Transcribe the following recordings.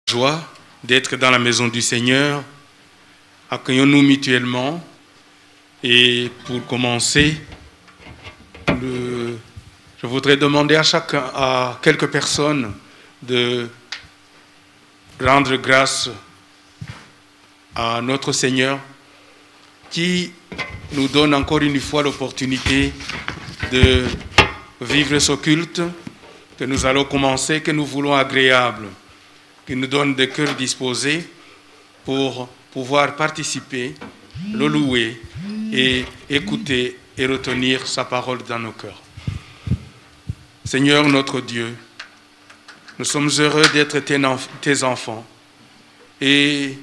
Joie d'être dans la maison du Seigneur. Accueillons-nous mutuellement. Et pour commencer, je voudrais demander à quelques personnes de rendre grâce à notre Seigneur qui nous donne encore une fois l'opportunité de vivre ce culte que nous allons commencer, que nous voulons agréable, qui nous donne des cœurs disposés pour pouvoir participer, le louer et écouter et retenir sa parole dans nos cœurs. Seigneur notre Dieu, nous sommes heureux d'être tes enfants et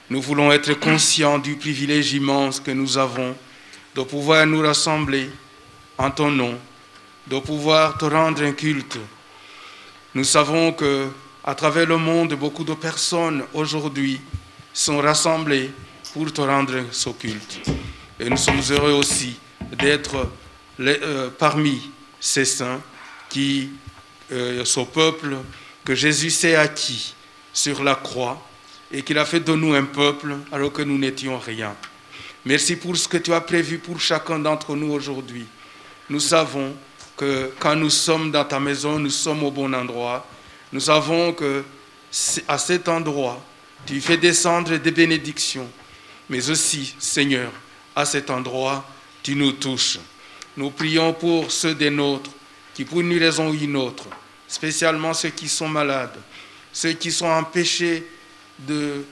nous voulons être conscients du privilège immense que nous avons de pouvoir nous rassembler en ton nom, de pouvoir te rendre un culte. Nous savons que à travers le monde, beaucoup de personnes aujourd'hui sont rassemblées pour te rendre ce culte. Et nous sommes heureux aussi d'être parmi ces saints qui, ce peuple que Jésus s'est acquis sur la croix et qu'il a fait de nous un peuple alors que nous n'étions rien. Merci pour ce que tu as prévu pour chacun d'entre nous aujourd'hui. Nous savons que quand nous sommes dans ta maison, nous sommes au bon endroit. Nous savons qu'à cet endroit, tu fais descendre des bénédictions. Mais aussi, Seigneur, à cet endroit, tu nous touches. Nous prions pour ceux des nôtres qui, pour une raison ou une autre, spécialement ceux qui sont malades, ceux qui sont empêchés de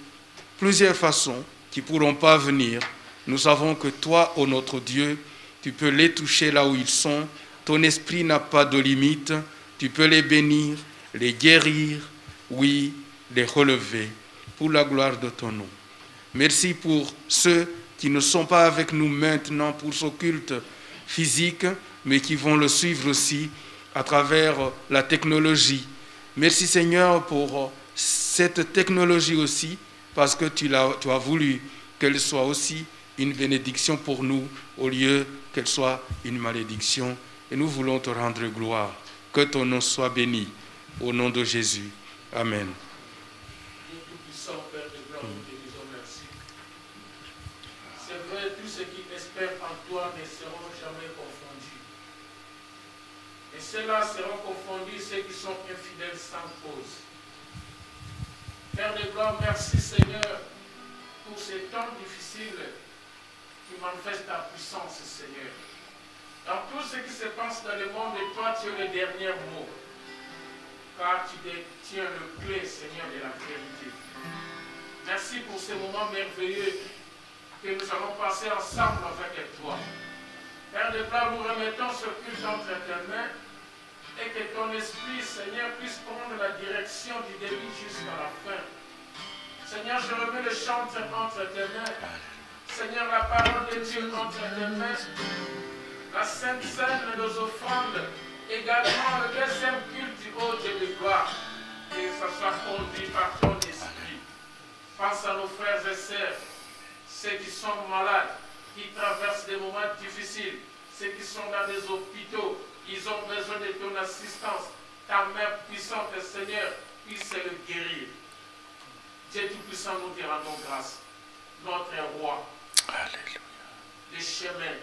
plusieurs façons, qui ne pourront pas venir. Nous savons que toi, ô notre Dieu, tu peux les toucher là où ils sont. Ton esprit n'a pas de limite. Tu peux les bénir, les guérir, oui, les relever pour la gloire de ton nom. Merci pour ceux qui ne sont pas avec nous maintenant pour ce culte physique, mais qui vont le suivre aussi à travers la technologie. Merci Seigneur pour cette technologie aussi, parce que tu as voulu qu'elle soit aussi une bénédiction pour nous, au lieu qu'elle soit une malédiction. Et nous voulons te rendre gloire. Que ton nom soit béni. Au nom de Jésus. Amen. C'est vrai, tous ceux qui espèrent en toi ne seront jamais confondus. Et ceux-là seront confondus, ceux qui sont infidèles sans cause. Père de gloire, merci Seigneur pour ces temps difficiles qui manifestent ta puissance, Seigneur. Dans tout ce qui se passe dans le monde, toi tu es le dernier mot. Car tu détiens le clé, Seigneur, de la vérité. Merci pour ces moments merveilleux que nous allons passer ensemble avec toi. Père de gloire, nous remettons ce culte entre tes mains et que ton esprit, Seigneur, puisse prendre la direction du début jusqu'à la fin. Seigneur, je remets le chantre entre tes mains. Seigneur, la parole de Dieu entre tes mains. La sainte scène de nos offrandes. Également le deuxième culte du haut de gloire. Que ça soit conduit par ton esprit. Pense à nos frères et sœurs, ceux qui sont malades, qui traversent des moments difficiles, ceux qui sont dans des hôpitaux, ils ont besoin de ton assistance. Ta main puissante, Seigneur, puisse le guérir. Dieu Tout-Puissant, nous te rendons grâce. Notre roi. Alléluia. Le chemin,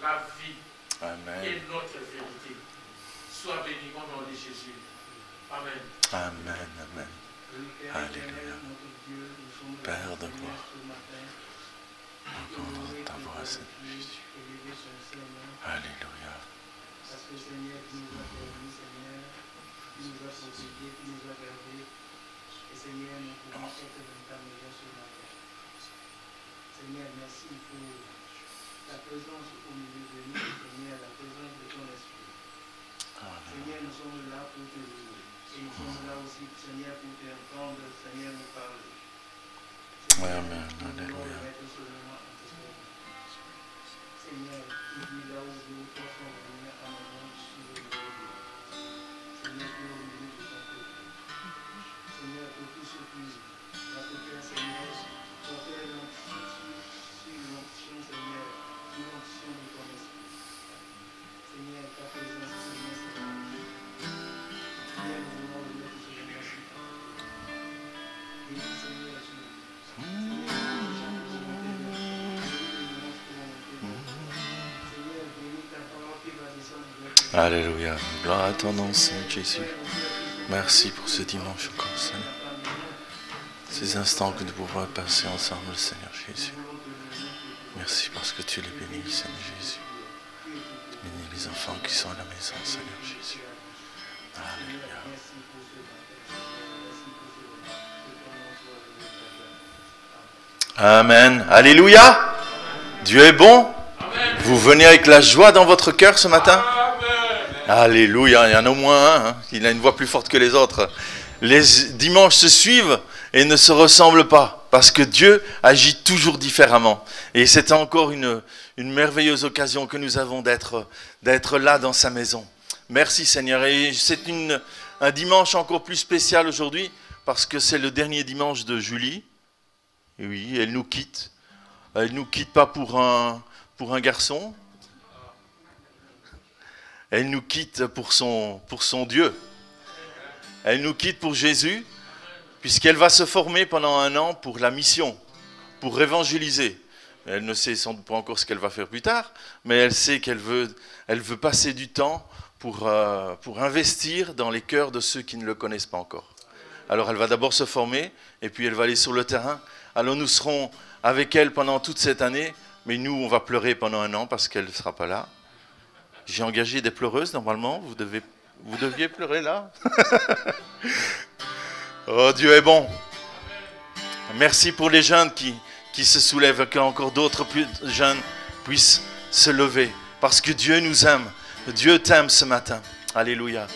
la vie. Amen. Et notre vérité. Sois béni au nom de Jésus. Amen. Amen. Amen. Alléluia. Père de gloire, entendre ta voix, Seigneur Jésus. Alléluia. Parce que Seigneur, tu nous as permis, Seigneur, tu nous as protégés, tu nous as gardés. Et Seigneur, nous pouvons être dans ta maison ce matin. Seigneur, merci pour ta présence au milieu de nous, Seigneur, la présence de ton esprit. Seigneur, nous sommes là pour te louer. Et nous sommes là aussi, Seigneur, pour t'entendre, Seigneur, nous parler. Amen. Alléluia. Seigneur, tu dis là où deux ou trois sont venus à mon nom, tu suis le milieu de nous. Seigneur, tu es au milieu de ton peuple. Seigneur, pour tout ce qui va te faire, Seigneur, pour faire l'onction, Seigneur, sur l'onction de ton esprit. Seigneur, ta présence, Seigneur, c'est la vie. Seigneur, nous voulons remettre ce moment. Alléluia. Gloire à ton nom, Seigneur Jésus. Merci pour ce dimanche encore, Seigneur. Ces instants que nous pouvons passer ensemble, Seigneur Jésus. Merci parce que tu les bénis, Seigneur Jésus. Bénis les enfants qui sont à la maison, Seigneur Jésus. Alléluia. Amen. Alléluia. Dieu est bon. Amen. Vous venez avec la joie dans votre cœur ce matin. Amen. Alléluia. Il y en a au moins un. Il a une voix plus forte que les autres. Les dimanches se suivent et ne se ressemblent pas. Parce que Dieu agit toujours différemment. Et c'est encore une merveilleuse occasion que nous avons d'être là dans sa maison. Merci Seigneur. Et c'est un dimanche encore plus spécial aujourd'hui parce que c'est le dernier dimanche de Julie. Et oui, elle nous quitte. Elle ne nous quitte pas pour un garçon. Elle nous quitte pour son Dieu. Elle nous quitte pour Jésus, puisqu'elle va se former pendant 1 an pour la mission, pour évangéliser. Elle ne sait sans doute pas encore ce qu'elle va faire plus tard, mais elle sait qu'elle veut passer du temps pour investir dans les cœurs de ceux qui ne le connaissent pas encore. Alors elle va d'abord se former, et puis elle va aller sur le terrain. Alors nous serons avec elle pendant toute cette année, mais nous on va pleurer pendant 1 an parce qu'elle ne sera pas là. J'ai engagé des pleureuses normalement, vous deviez pleurer là. Oh Dieu est bon. Merci pour les jeunes qui se soulèvent, qu'encore d'autres plus jeunes puissent se lever. Parce que Dieu nous aime. Dieu t'aime ce matin. Alléluia.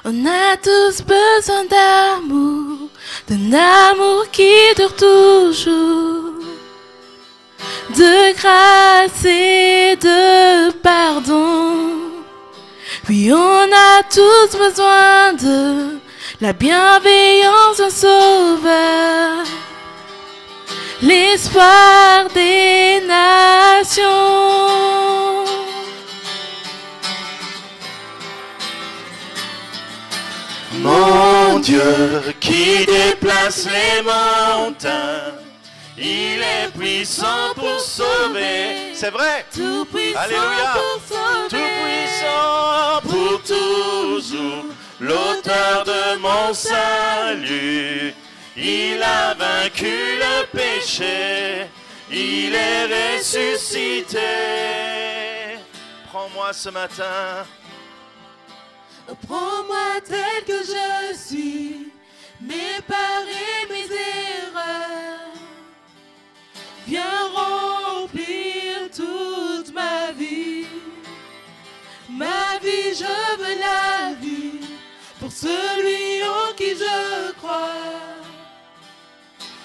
On a tous besoin d'amour, d'un amour qui dure toujours, de grâce et de pardon. Oui, on a tous besoin de la bienveillance d'un sauveur, l'espoir des nations. Mon Dieu qui déplace les montagnes, il est puissant pour sauver. C'est vrai. Tout puissant. Alléluia. Pour sauver. Tout puissant pour toujours. L'auteur de mon salut. Il a vaincu le péché. Il est ressuscité. Prends-moi ce matin. Prends-moi tel que je suis, m'éparer mes erreurs. Viens remplir toute ma vie. Ma vie, je veux la vie pour celui en qui je crois.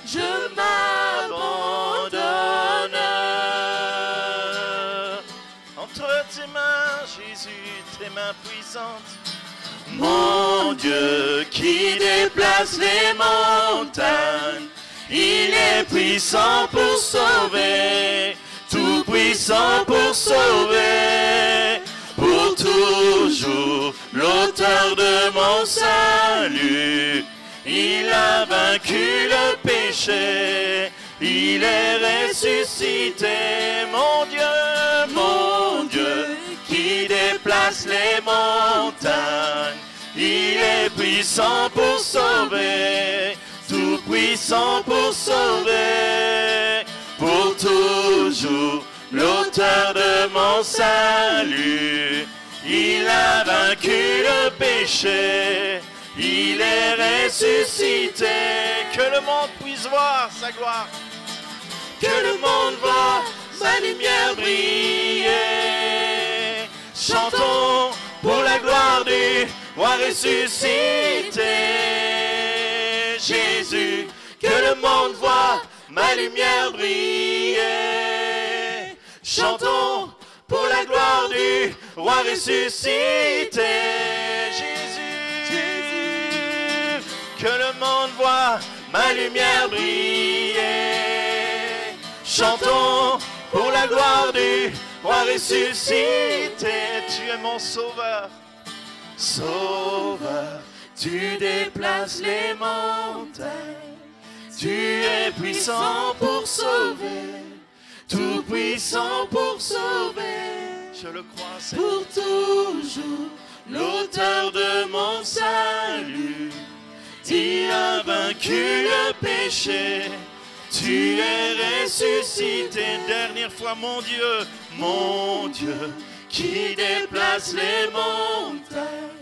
Je m'abandonne. Entre tes mains, Jésus, tes mains puissantes. Mon Dieu qui déplace les montagnes, il est puissant pour sauver, tout puissant pour sauver, pour toujours, l'auteur de mon salut. Il a vaincu le péché, il est ressuscité, mon Dieu, qui déplace les montagnes. Il est puissant pour sauver, tout puissant pour sauver, pour toujours, l'auteur de mon salut. Il a vaincu le péché, il est ressuscité. Que le monde puisse voir sa gloire, que le monde voit sa lumière briller. Chantons pour la gloire du roi ressuscité. Jésus, que le monde voit ma lumière briller. Chantons pour la gloire du roi ressuscité. Jésus, que le monde voit ma lumière briller. Chantons pour la gloire du roi ressuscité. Tu es mon sauveur. Sauveur, tu déplaces les montagnes. Tu es puissant pour sauver, tout puissant pour sauver. Je le crois, Seigneur. Pour toujours, L'auteur de mon salut, il a vaincu le péché. Tu es ressuscité une dernière fois, mon Dieu, qui déplace les montagnes.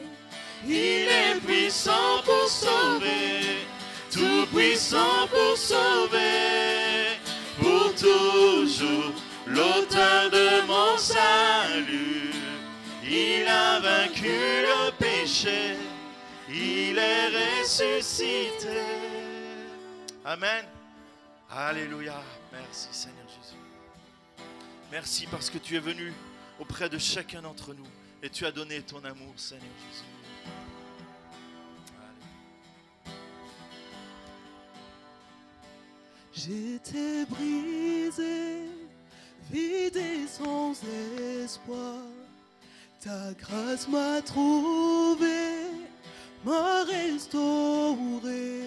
Il est puissant pour sauver, tout puissant pour sauver, pour toujours, l'auteur de mon salut. Il a vaincu le péché, il est ressuscité. Amen. Alléluia. Merci Seigneur Jésus. Merci parce que tu es venu auprès de chacun d'entre nous et tu as donné ton amour, Seigneur Jésus. j'étais brisé, vidé sans espoir. Ta grâce m'a trouvé, m'a restauré.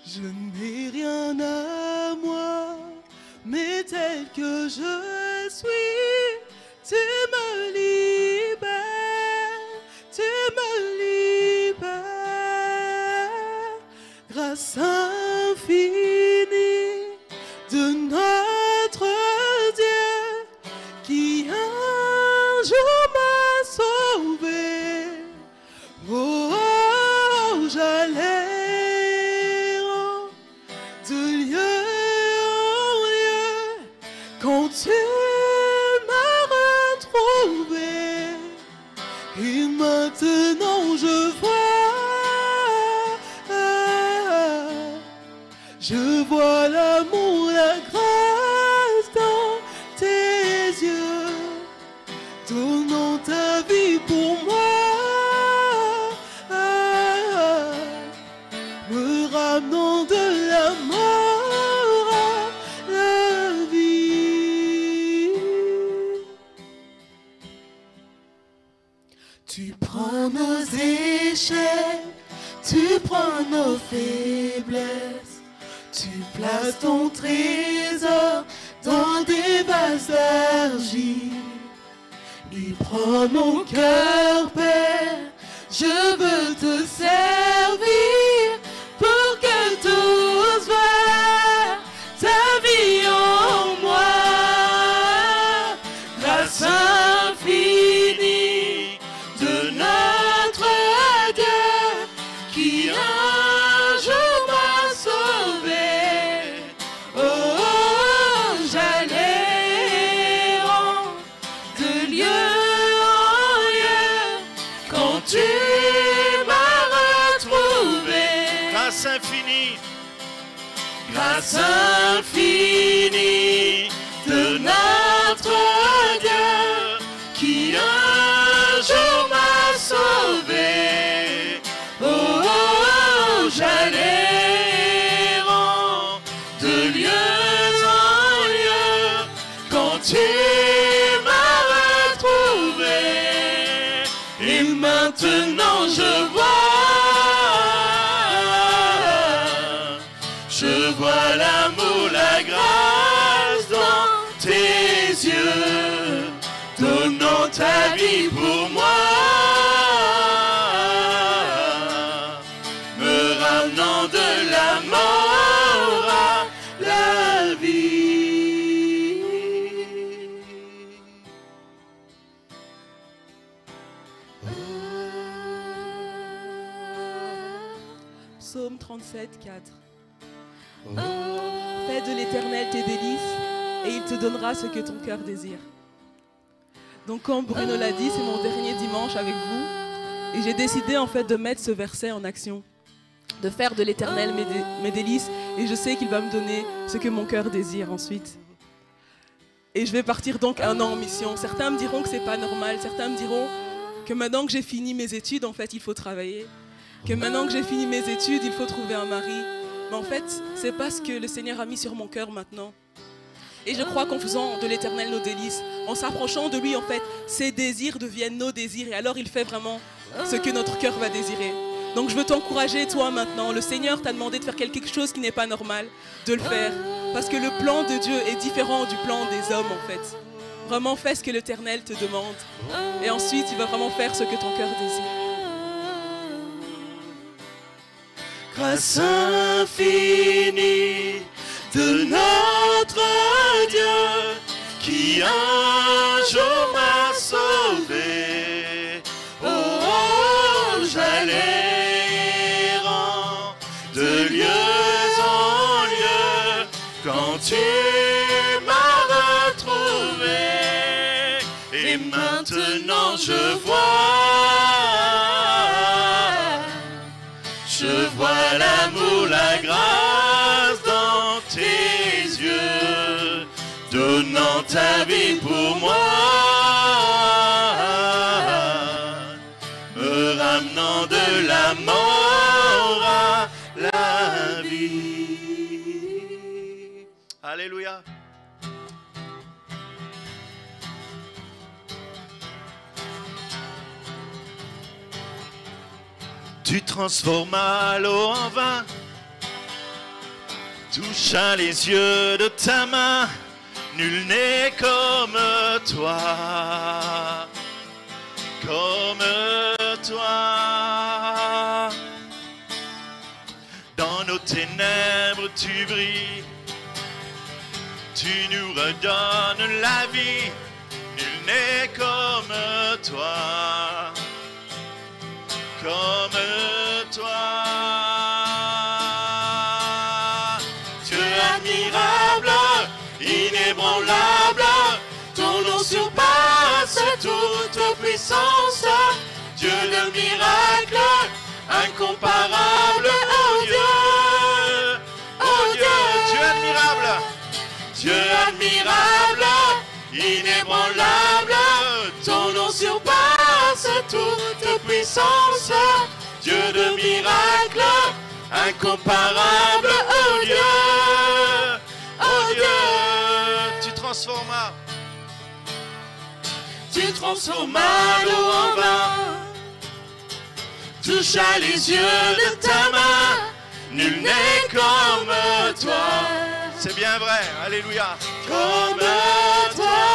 Je n'ai rien à moi, mais tel que je suis, tu me libères, tu me libères. Grâce infinie de notre Dieu qui un jour m'a sauvé. Oh, oh, j'allais de lieu en lieu quand tu m'as retrouvé. Et maintenant je vois l'amour, la grâce dans tes yeux, donnant ta vie pour moi, me ramenant de la mort à la vie. Tu prends nos échecs, tu prends nos faiblesses, tu places ton trésor dans des vases d'argile. Il prend mon cœur, Père, je veux te servir pour que tous voient ta vie en moi. Grâce infinie de notre Dieu qui un jour m'a sauvé. Oh, oh, j'allais de lieu en lieu quand tu m'as retrouvé. Grâce infinie de notre Dieu qui un jour m'a sauvé. Oh, oh, oh, j'allais de lieu en lieu quand tu m'as retrouvé. Et maintenant je vois l'amour, la grâce dans tes yeux, donnant ta vie pour moi, me ramenant de la mort à la vie. Psaume 37, 4. Fais de l'Éternel tes délices et il te donnera ce que ton cœur désire. Donc comme Bruno l'a dit, c'est mon dernier dimanche avec vous et j'ai décidé en fait de mettre ce verset en action, de faire de l'Éternel mes délices et je sais qu'il va me donner ce que mon cœur désire ensuite. Et je vais partir donc 1 an en mission. Certains me diront que c'est pas normal, certains me diront que maintenant que j'ai fini mes études, en fait il faut travailler, que maintenant que j'ai fini mes études, il faut trouver un mari. Mais en fait, c'est pas ce que le Seigneur a mis sur mon cœur maintenant. Et je crois qu'en faisant de l'Éternel nos délices, en s'approchant de lui, en fait, ses désirs deviennent nos désirs. Et alors, il fait vraiment ce que notre cœur va désirer. Donc je veux t'encourager, toi maintenant. Le Seigneur t'a demandé de faire quelque chose qui n'est pas normal, de le faire. Parce que le plan de Dieu est différent du plan des hommes en fait. Vraiment fais ce que l'Éternel te demande. Et ensuite, il va vraiment faire ce que ton cœur désire. Grâce infinie de notre Dieu qui un jour m'a sauvé. Oh, j'allais errant de lieu en lieu quand tu m'as retrouvé. Et maintenant je vois l'amour, la grâce dans tes yeux, donnant ta vie pour moi, me ramenant de la mort à la vie. Alléluia. Tu transformas l'eau en vin, touchant les yeux de ta main, nul n'est comme toi, comme toi. Dans nos ténèbres tu brilles, tu nous redonnes la vie, nul n'est comme toi. Comme toi, Dieu admirable, inébranlable, ton nom surpasse toute puissance, Dieu de miracle, incomparable, oh Dieu, Dieu admirable, Dieu admirable, inébranlable, ton nom surpasse toute puissance, Dieu de miracle, incomparable, oh Dieu, tu transformas l'eau en vin, toucha les yeux de ta main, nul n'est comme toi, c'est bien vrai, alléluia, comme toi.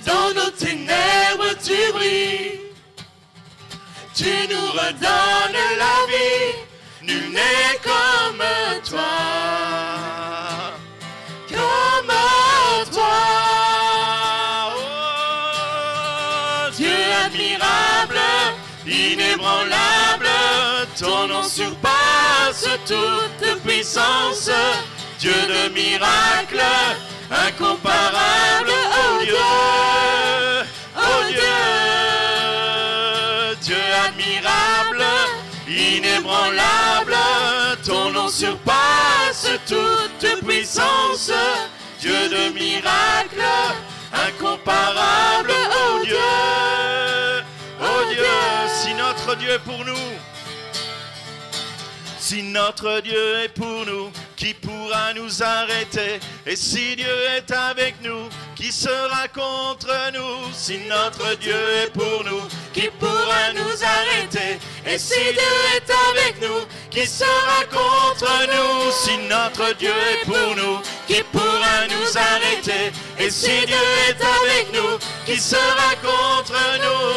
Dans nos ténèbres tu brilles, tu nous redonnes la vie, nul n'est comme toi, comme toi. Oh, Dieu admirable, inébranlable, ton nom surpasse toute puissance, Dieu de miracle, incomparable, oh Dieu, Dieu admirable, inébranlable, ton nom surpasse toute puissance, Dieu de miracle, incomparable, oh Dieu, si notre Dieu est pour nous, si notre Dieu est pour nous, qui pourra nous arrêter? Et si Dieu est avec nous, qui sera contre nous? Si notre Dieu est pour nous, qui pourra nous arrêter? Et si Dieu est avec nous, qui sera contre nous? Si notre Dieu est pour nous, qui pourra nous arrêter? Et si Dieu est avec nous, qui sera contre nous?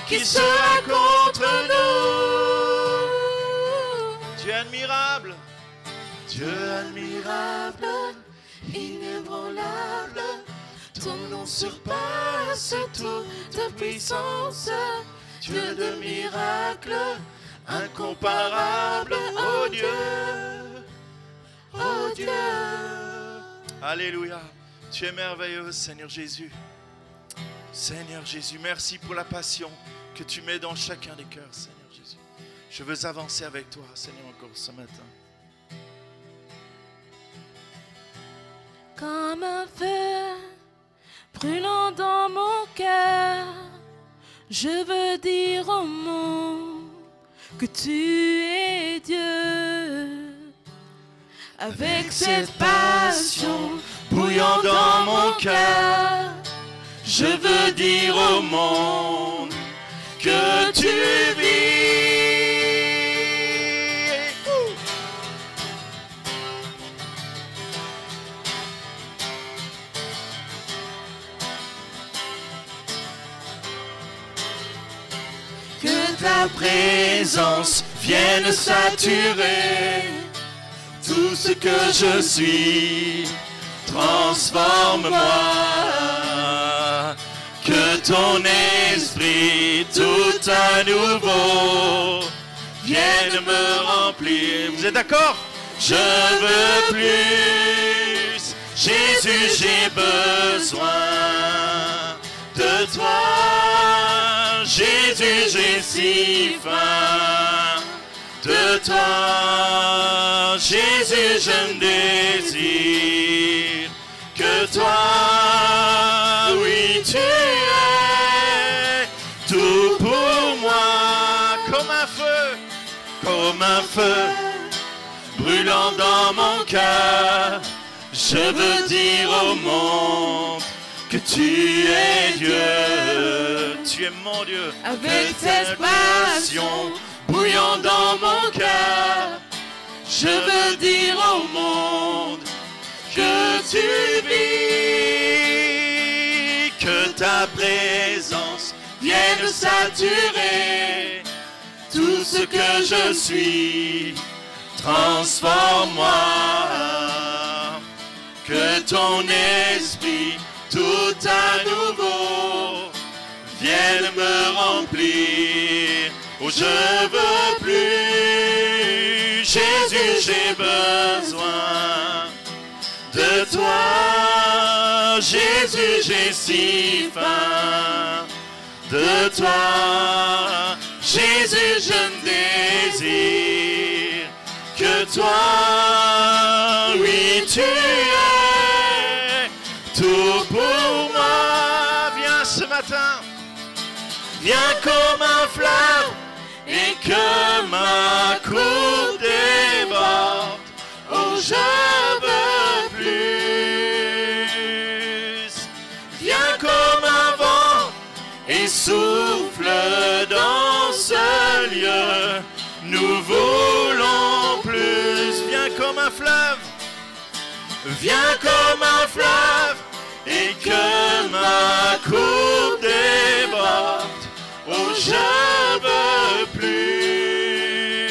Qui sera contre nous? Dieu admirable, Dieu admirable, inébranlable, ton nom surpasse toute puissance, Dieu de miracle, incomparable, oh Dieu, alléluia, tu es merveilleux, Seigneur Jésus. Seigneur Jésus, merci pour la passion que tu mets dans chacun des cœurs, Seigneur Jésus. Je veux avancer avec toi, Seigneur, encore ce matin. Comme un feu brûlant dans mon cœur, je veux dire au monde que tu es Dieu. Avec cette passion bouillant dans mon cœur, Je veux dire au monde que tu vis. Que ta présence vienne saturer tout ce que je suis. Transforme-moi, que ton esprit tout à nouveau vienne me remplir. Vous êtes d'accord? Je veux plus, Jésus, j'ai besoin de toi. Jésus, j'ai si faim de toi. Jésus, je me désire que toi, oui, tu es tout pour moi, comme un feu brûlant dans mon cœur. Je veux dire au monde que tu es Dieu, tu es mon Dieu. Avec cette passion bouillant dans mon cœur, je veux dire au monde que tu vis, que ta présence vienne saturer tout ce que je suis. Transforme-moi, que ton esprit tout à nouveau vienne me remplir. Oh, je veux plus, Jésus, j'ai besoin de toi. Jésus, j'ai si faim de toi. Jésus, je me désire que toi, oui, tu es tout pour moi. Viens ce matin, viens comme un fleuve et que ma coupe déborde. Oh, je veux plus. Viens comme un vent et souffle dans ce lieu. Nous voulons plus. Viens comme un fleuve. Viens comme un fleuve et que ma coupe déborde. Oh, je veux plus.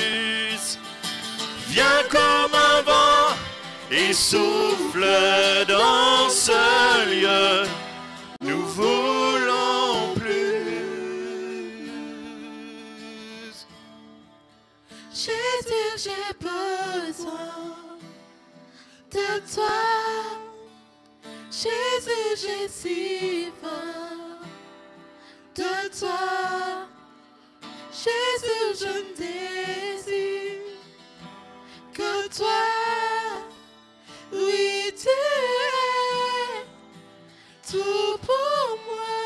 Viens comme un vent et souffle dans ce lieu. Nous voulons plus. Jésus, j'ai besoin de toi. Jésus, j'ai si faim de toi. Jésus, je me désire que toi, oui, tu es tout pour moi.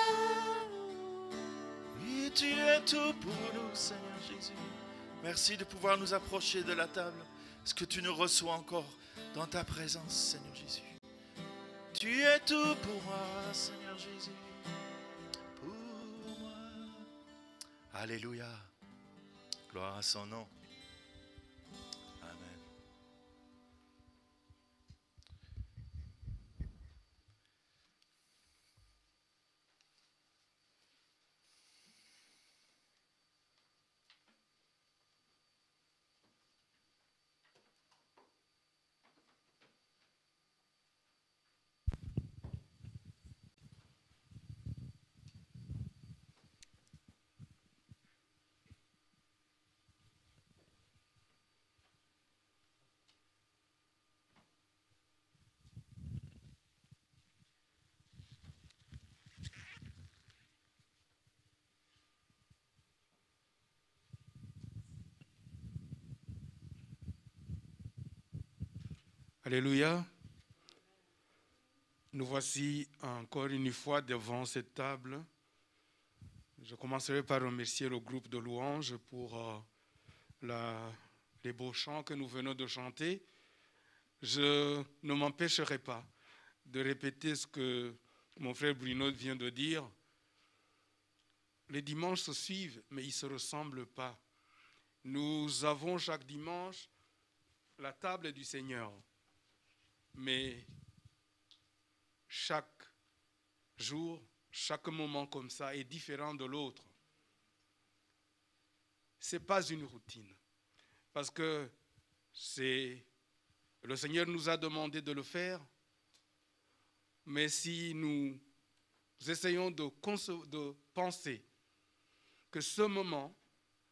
Oui, tu es tout pour nous, Seigneur Jésus. Merci de pouvoir nous approcher de la table. Est-ce que tu nous reçois encore dans ta présence, Seigneur Jésus? Tu es tout pour moi, Seigneur Jésus. Pour moi. Alléluia. Gloire à son nom. Amen. Alléluia. Nous voici encore une fois devant cette table. Je commencerai par remercier le groupe de louanges pour les beaux chants que nous venons de chanter. Je ne m'empêcherai pas de répéter ce que mon frère Bruno vient de dire, les dimanches se suivent, mais ils ne se ressemblent pas. Nous avons chaque dimanche la table du Seigneur, mais chaque jour, chaque moment comme ça est différent de l'autre. Ce n'est pas une routine, parce que le Seigneur nous a demandé de le faire, mais si nous essayons de penser que ce moment,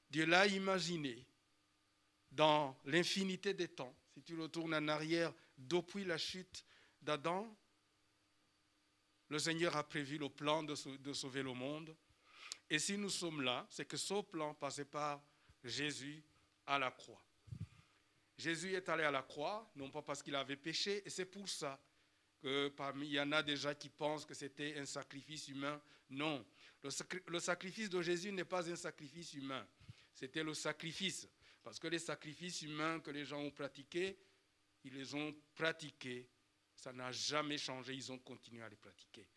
Dieu l'a imaginé dans l'infinité des temps, si tu retournes en arrière depuis la chute d'Adam, le Seigneur a prévu le plan de sauver le monde. Et si nous sommes là, c'est que ce plan passait par Jésus à la croix. Jésus est allé à la croix, non pas parce qu'il avait péché, et c'est pour ça que il y en a déjà qui pensent que c'était un sacrifice humain. Non, le sacrifice de Jésus n'est pas un sacrifice humain. C'était le sacrifice. Parce que les sacrifices humains que les gens ont pratiqués, ils les ont pratiqués. Ça n'a jamais changé, ils ont continué à les pratiquer.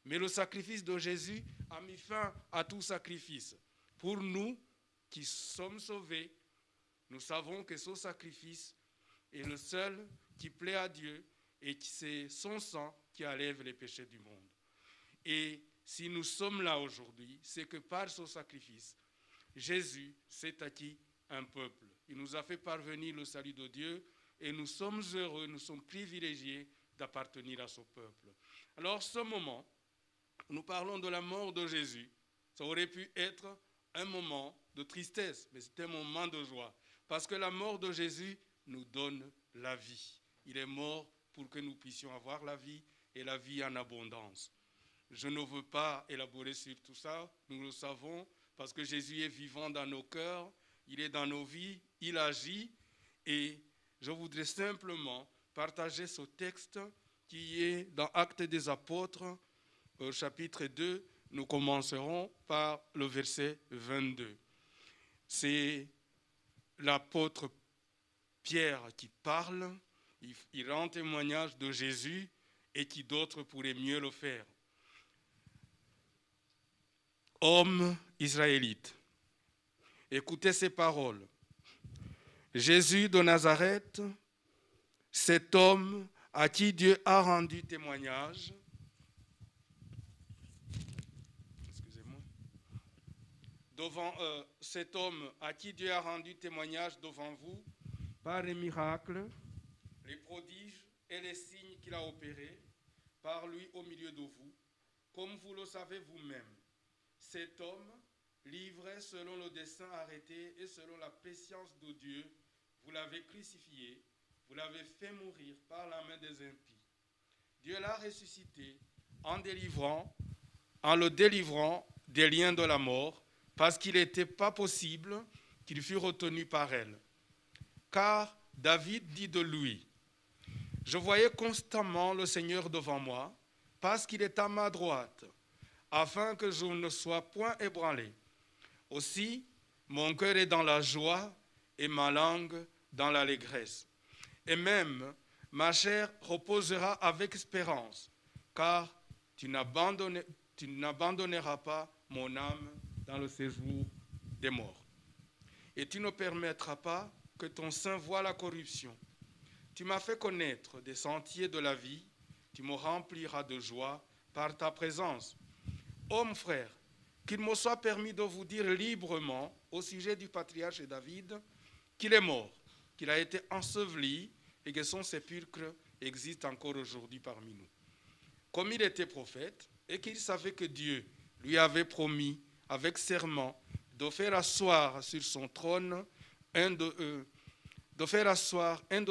Mais le sacrifice de Jésus a mis fin à tout sacrifice. Pour nous qui sommes sauvés, nous savons que ce sacrifice est le seul qui plaît à Dieu et c'est son sang qui enlève les péchés du monde. Et si nous sommes là aujourd'hui, c'est que par ce sacrifice, Jésus s'est acquis un peuple. Il nous a fait parvenir le salut de Dieu et nous sommes heureux, nous sommes privilégiés d'appartenir à ce peuple. Alors ce moment, nous parlons de la mort de Jésus. Ça aurait pu être un moment de tristesse, mais c'est un moment de joie. Parce que la mort de Jésus nous donne la vie. Il est mort pour que nous puissions avoir la vie et la vie en abondance. Je ne veux pas élaborer sur tout ça, nous le savons, parce que Jésus est vivant dans nos cœurs, il est dans nos vies, il agit, et je voudrais simplement partager ce texte qui est dans Actes des Apôtres, au chapitre 2, nous commencerons par le verset 22. C'est l'apôtre Pierre qui parle, il rend témoignage de Jésus et qui d'autres pourraient mieux le faire. Hommes israélites, écoutez ces paroles. Jésus de Nazareth, cet homme à qui Dieu a rendu témoignage, cet homme à qui Dieu a rendu témoignage devant vous par les miracles, les prodiges et les signes qu'il a opérés par lui au milieu de vous, comme vous le savez vous-même. Cet homme, livré selon le dessein arrêté et selon la patience de Dieu, vous l'avez crucifié, vous l'avez fait mourir par la main des impies. Dieu l'a ressuscité en le délivrant des liens de la mort, parce qu'il n'était pas possible qu'il fût retenu par elle. Car David dit de lui, « Je voyais constamment le Seigneur devant moi, parce qu'il est à ma droite, afin que je ne sois point ébranlé. Aussi, mon cœur est dans la joie et ma langue dans l'allégresse. Et même ma chair reposera avec espérance, car tu n'abandonneras pas mon âme dans le séjour des morts. Et tu ne permettras pas que ton sein voie la corruption. Tu m'as fait connaître des sentiers de la vie, tu me rempliras de joie par ta présence. Ô mon frère, qu'il me soit permis de vous dire librement au sujet du patriarche David qu'il est mort, qu'il a été enseveli et que son sépulcre existe encore aujourd'hui parmi nous. Comme il était prophète et qu'il savait que Dieu lui avait promis avec serment de faire asseoir sur son trône un de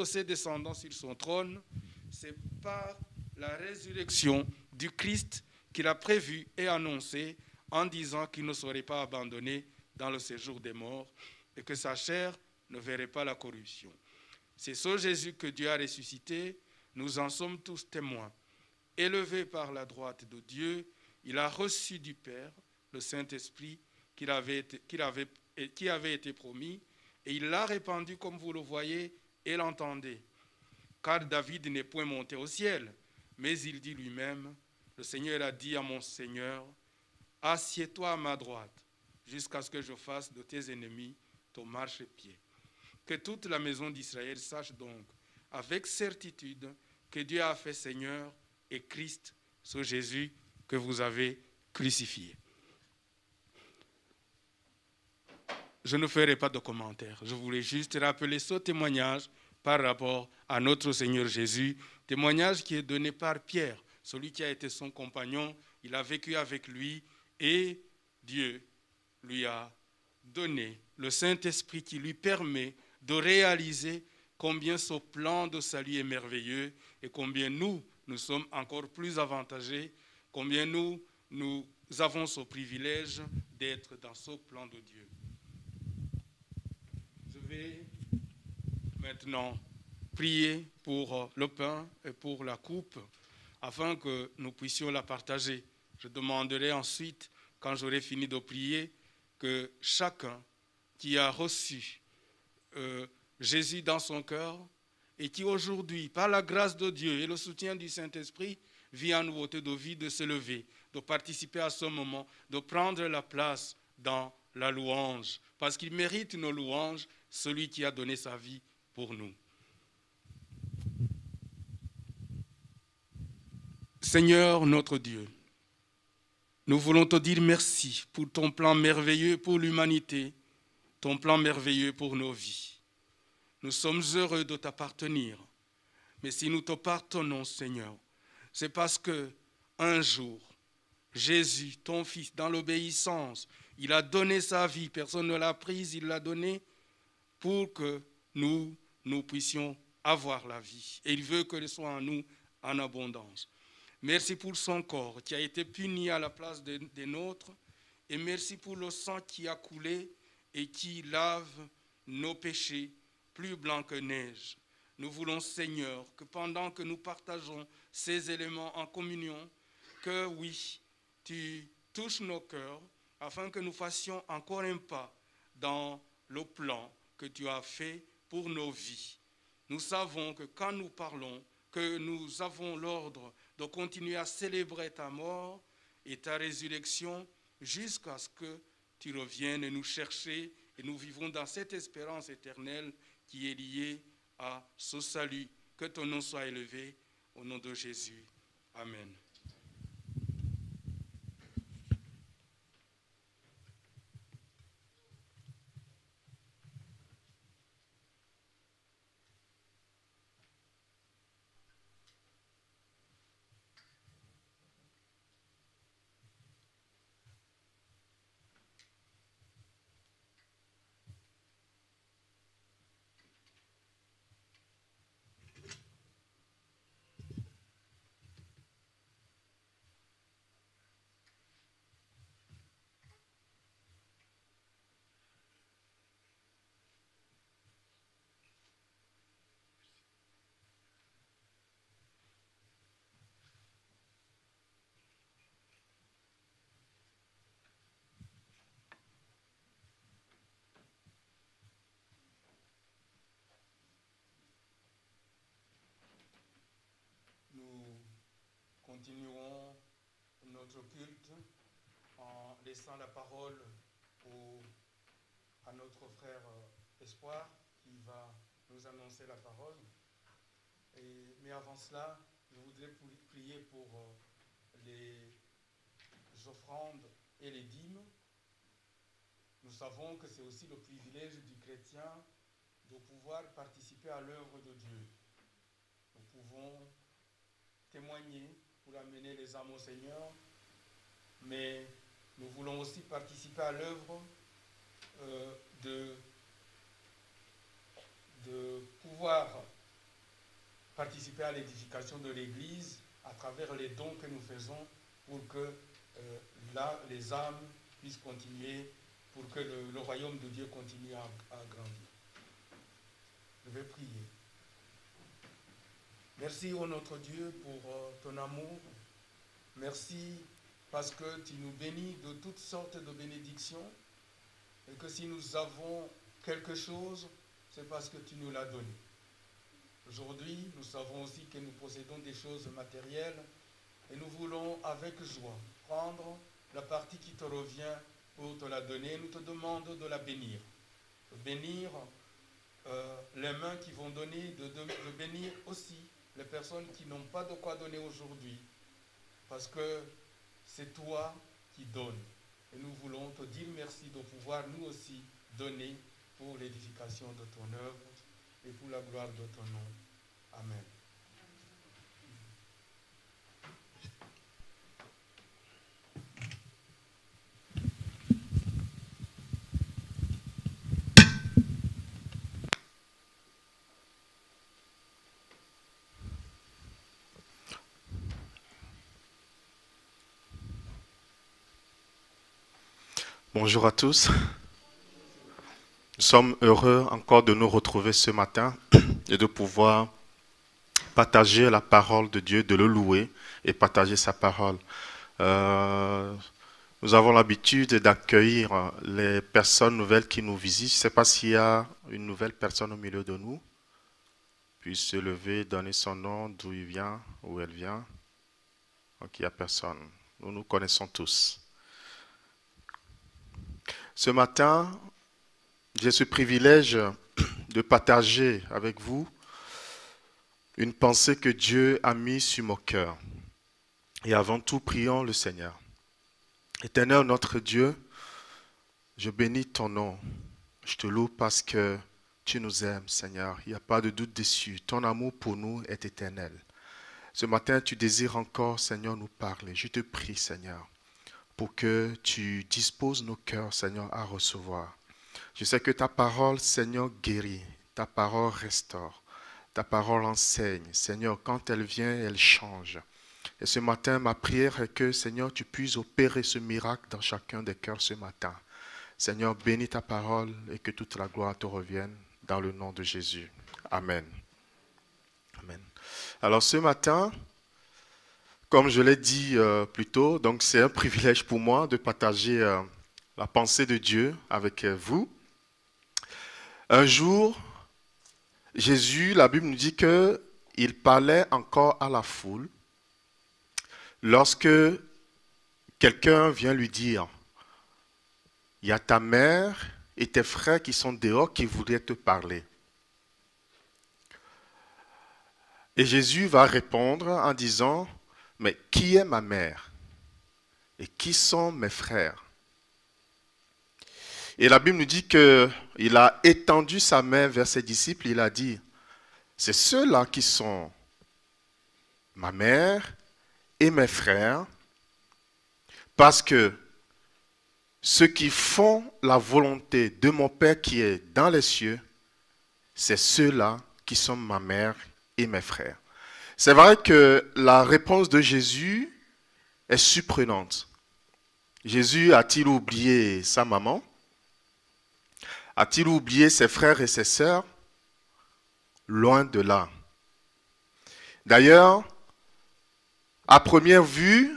ses descendants sur son trône, c'est par la résurrection du Christ qu'il a prévu et annoncé en disant qu'il ne serait pas abandonné dans le séjour des morts et que sa chair ne verrait pas la corruption. C'est ce Jésus que Dieu a ressuscité, nous en sommes tous témoins. Élevé par la droite de Dieu, il a reçu du Père le Saint-Esprit qui avait été promis, et il l'a répandu comme vous le voyez et l'entendez. Car David n'est point monté au ciel, mais il dit lui-même, le Seigneur a dit à mon Seigneur, assieds-toi à ma droite, jusqu'à ce que je fasse de tes ennemis ton marchepied. Que toute la maison d'Israël sache donc, avec certitude, que Dieu a fait Seigneur et Christ, ce Jésus que vous avez crucifié. Je ne ferai pas de commentaires. Je voulais juste rappeler ce témoignage par rapport à notre Seigneur Jésus, témoignage qui est donné par Pierre, celui qui a été son compagnon. Il a vécu avec lui et Dieu lui a donné le Saint-Esprit qui lui permet de réaliser combien ce plan de salut est merveilleux et combien nous sommes encore plus avantagés, combien nous avons ce privilège d'être dans ce plan de Dieu. Je vais maintenant prier pour le pain et pour la coupe afin que nous puissions la partager. Je demanderai ensuite, quand j'aurai fini de prier, que chacun qui a reçu Jésus dans son cœur et qui aujourd'hui, par la grâce de Dieu et le soutien du Saint-Esprit, vit en nouveauté de vie, de se lever, de participer à ce moment, de prendre la place dans la louange, parce qu'il mérite nos louanges, celui qui a donné sa vie pour nous. Seigneur notre Dieu, nous voulons te dire merci pour ton plan merveilleux pour l'humanité, ton plan merveilleux pour nos vies. Nous sommes heureux de t'appartenir, mais si nous te pardonnons, Seigneur, c'est parce que un jour, Jésus, ton Fils, dans l'obéissance, il a donné sa vie, personne ne l'a prise, il l'a donnée pour que nous puissions avoir la vie. Et il veut que ce soit en nous en abondance. Merci pour son corps qui a été puni à la place des nôtres. Et merci pour le sang qui a coulé et qui lave nos péchés plus blancs que neige. Nous voulons, Seigneur, que pendant que nous partageons ces éléments en communion, que oui, tu touches nos cœurs afin que nous fassions encore un pas dans le plan que tu as fait pour nos vies. Nous savons que quand nous parlons, que nous avons l'ordre de continuer à célébrer ta mort et ta résurrection jusqu'à ce que tu reviennes nous chercher et nous vivons dans cette espérance éternelle qui est liée à ce salut. Que ton nom soit élevé au nom de Jésus. Amen. Nous continuerons notre culte en laissant la parole à notre frère Espoir qui va nous annoncer la parole. Mais avant cela, je voudrais prier pour les offrandes et les dîmes. Nous savons que c'est aussi le privilège du chrétien de pouvoir participer à l'œuvre de Dieu. Nous pouvons témoigner pour amener les âmes au Seigneur, mais nous voulons aussi participer à l'œuvre de pouvoir participer à l'édification de l'Église à travers les dons que nous faisons pour que les âmes puissent continuer, pour que le royaume de Dieu continue à grandir. Je vais prier. Merci, ô notre Dieu, pour ton amour. Merci parce que tu nous bénis de toutes sortes de bénédictions et que si nous avons quelque chose, c'est parce que tu nous l'as donné. Aujourd'hui, nous savons aussi que nous possédons des choses matérielles Et nous voulons avec joie prendre la partie qui te revient pour te la donner. Nous te demandons de la bénir. De bénir les mains qui vont donner, de bénir aussi les personnes qui n'ont pas de quoi donner aujourd'hui. Parce que c'est toi qui donnes. Et nous voulons te dire merci de pouvoir nous aussi donner pour l'édification de ton œuvre et pour la gloire de ton nom. Amen. Bonjour à tous. Nous sommes heureux encore de nous retrouver ce matin et de pouvoir partager la parole de Dieu, de le louer et partager sa parole. Nous avons l'habitude d'accueillir les personnes nouvelles qui nous visitent. Je ne sais pas s'il y a une nouvelle personne au milieu de nous. Puis se lever, donner son nom, d'où il vient, où elle vient. Donc il n'y a personne. Nous nous connaissons tous. Ce matin, j'ai ce privilège de partager avec vous une pensée que Dieu a mise sur mon cœur. Et avant tout, prions le Seigneur. Éternel notre Dieu, je bénis ton nom. Je te loue parce que tu nous aimes, Seigneur. Il n'y a pas de doute dessus. Ton amour pour nous est éternel. Ce matin, tu désires encore, Seigneur, nous parler. Je te prie, Seigneur, pour que tu disposes nos cœurs, Seigneur, à recevoir. Je sais que ta parole, Seigneur, guérit, ta parole restaure, ta parole enseigne. Seigneur, quand elle vient, elle change. Et ce matin, ma prière est que, Seigneur, tu puisses opérer ce miracle dans chacun des cœurs ce matin. Seigneur, bénis ta parole et que toute la gloire te revienne dans le nom de Jésus. Amen. Amen. Alors ce matin, comme je l'ai dit plus tôt, donc c'est un privilège pour moi de partager la pensée de Dieu avec vous. Un jour, Jésus, la Bible nous dit qu'il parlait encore à la foule lorsque quelqu'un vient lui dire, il y a ta mère et tes frères qui sont dehors qui voudraient te parler. Et Jésus va répondre en disant, mais qui est ma mère et qui sont mes frères? Et la Bible nous dit qu'il a étendu sa main vers ses disciples. Il a dit, c'est ceux-là qui sont ma mère et mes frères, parce que ceux qui font la volonté de mon Père qui est dans les cieux, c'est ceux-là qui sont ma mère et mes frères. C'est vrai que la réponse de Jésus est surprenante. Jésus a-t-il oublié sa maman? A-t-il oublié ses frères et ses sœurs? Loin de là. D'ailleurs, à première vue,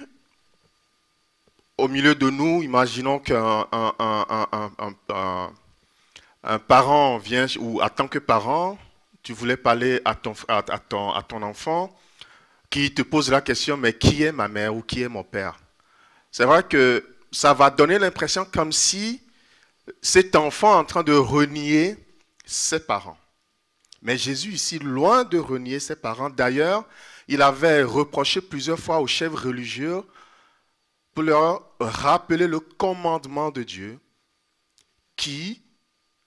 au milieu de nous, imaginons qu'un parent vient, ou en tant que parent, tu voulais parler à ton enfant qui te pose la question, mais qui est ma mère ou qui est mon père? C'est vrai que ça va donner l'impression comme si cet enfant est en train de renier ses parents. Mais Jésus ici, loin de renier ses parents, d'ailleurs, il avait reproché plusieurs fois aux chefs religieux pour leur rappeler le commandement de Dieu qui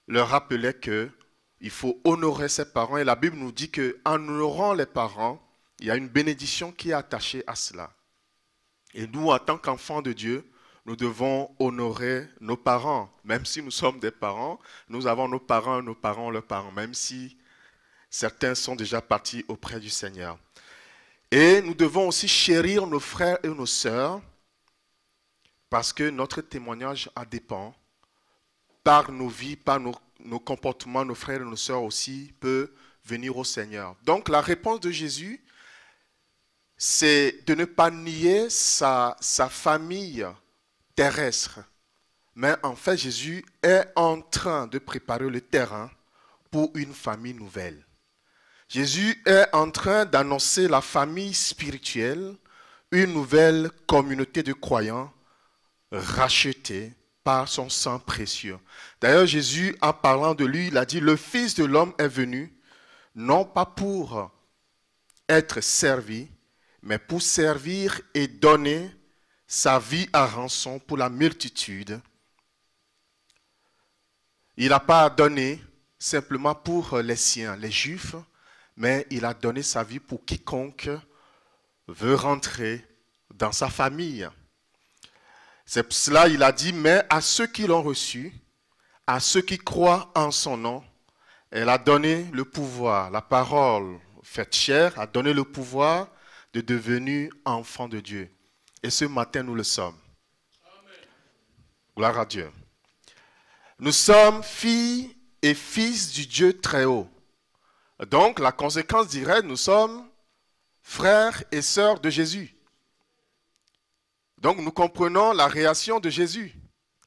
leur rappelait qu'il faut honorer ses parents. Et la Bible nous dit qu'en honorant les parents, il y a une bénédiction qui est attachée à cela. Et nous, en tant qu'enfants de Dieu, nous devons honorer nos parents. Même si nous sommes des parents, nous avons nos parents et nos parents leurs parents, même si certains sont déjà partis auprès du Seigneur. Et nous devons aussi chérir nos frères et nos sœurs, parce que notre témoignage en dépend. Par nos vies, par nos comportements, nos frères et nos sœurs aussi peuvent venir au Seigneur. Donc la réponse de Jésus, c'est de ne pas nier sa famille terrestre. Mais en fait, Jésus est en train de préparer le terrain pour une famille nouvelle. Jésus est en train d'annoncer la famille spirituelle une nouvelle communauté de croyants rachetés par son sang précieux. D'ailleurs, Jésus, en parlant de lui, il a dit, le Fils de l'homme est venu, non pas pour être servi, mais pour servir et donner sa vie à rançon pour la multitude. Il n'a pas donné simplement pour les siens, les Juifs, mais il a donné sa vie pour quiconque veut rentrer dans sa famille. C'est pour cela qu'il a dit, mais à ceux qui l'ont reçu, à ceux qui croient en son nom, elle a donné le pouvoir, la parole faite chair a donné le pouvoir de devenir enfants de Dieu. Et ce matin, nous le sommes. Amen. Gloire à Dieu. Nous sommes filles et fils du Dieu très haut. Donc, la conséquence dirait, nous sommes frères et sœurs de Jésus. Donc, nous comprenons la réaction de Jésus.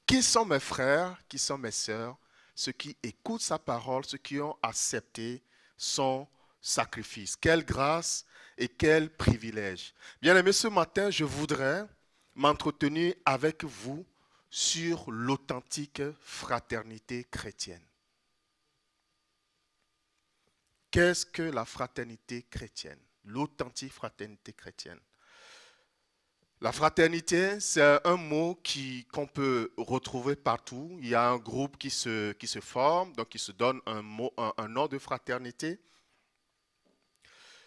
Qui sont mes frères, qui sont mes sœurs? Ceux qui écoutent sa parole, ceux qui ont accepté son sacrifice. Quelle grâce et quel privilège. Bien-aimés, ce matin, je voudrais m'entretenir avec vous sur l'authentique fraternité chrétienne. Qu'est-ce que la fraternité chrétienne? L'authentique fraternité chrétienne. La fraternité, c'est un mot qu'on peut retrouver partout. Il y a un groupe qui se forme, donc qui se donne un nom de fraternité.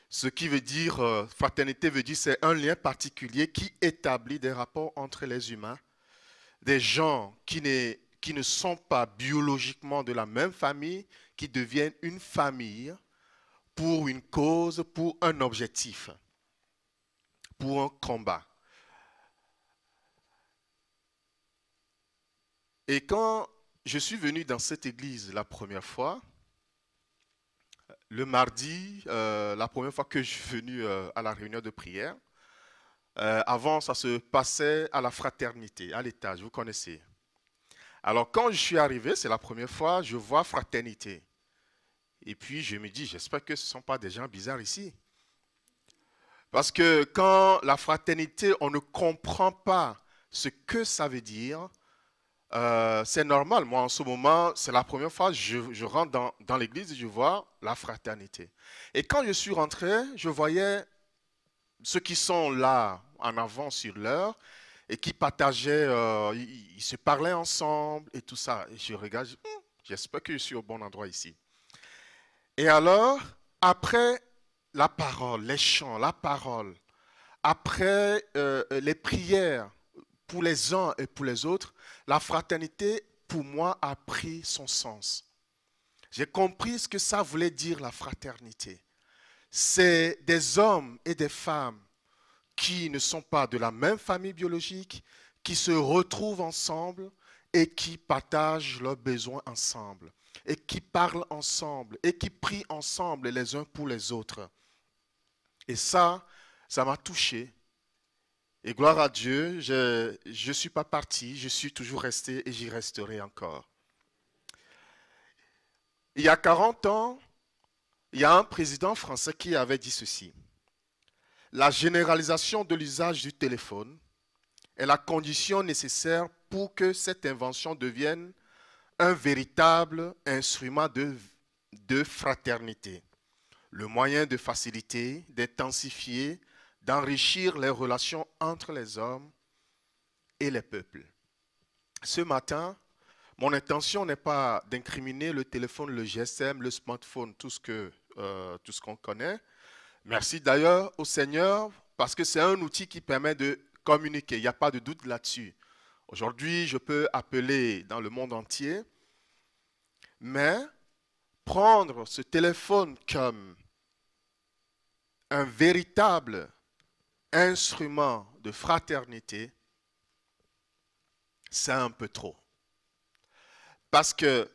Ce qui veut dire, fraternité veut dire, c'est un lien particulier qui établit des rapports entre les humains, des gens qui ne sont pas biologiquement de la même famille, qui deviennent une famille pour une cause, pour un objectif, pour un combat. Et quand je suis venu dans cette église la première fois, le mardi, la première fois que je suis venu à la réunion de prière, avant ça se passait à la fraternité, à l'étage, vous connaissez. Alors quand je suis arrivé, c'est la première fois, je vois fraternité. Et puis je me dis, j'espère que ce ne sont pas des gens bizarres ici. Parce que quand la fraternité, on ne comprend pas ce que ça veut dire, c'est normal. Moi, en ce moment, c'est la première fois que je rentre dans l'église et je vois la fraternité. Et quand je suis rentré, je voyais ceux qui sont là en avant sur l'heure et qui partageaient, ils se parlaient ensemble et tout ça. Et je regarde, j'espère que je suis au bon endroit ici. Et alors, après la parole, les chants, la parole, après les prières pour les uns et pour les autres, la fraternité, pour moi, a pris son sens. J'ai compris ce que ça voulait dire, la fraternité. C'est des hommes et des femmes qui ne sont pas de la même famille biologique, qui se retrouvent ensemble et qui partagent leurs besoins ensemble, et qui parlent ensemble, et qui prient ensemble les uns pour les autres. Et ça m'a touché. Et gloire à Dieu, je ne suis pas parti, je suis toujours resté et j'y resterai encore. Il y a 40 ans, il y a un président français qui avait dit ceci. La généralisation de l'usage du téléphone est la condition nécessaire pour que cette invention devienne un véritable instrument de fraternité. Le moyen de faciliter, d'intensifier, d'enrichir les relations entre les hommes et les peuples. Ce matin, mon intention n'est pas d'incriminer le téléphone, le GSM, le smartphone, tout ce qu'on connaît. Merci d'ailleurs au Seigneur parce que c'est un outil qui permet de communiquer. Il n'y a pas de doute là-dessus. Aujourd'hui, je peux appeler dans le monde entier, mais prendre ce téléphone comme un véritable instrument de fraternité, c'est un peu trop. Parce que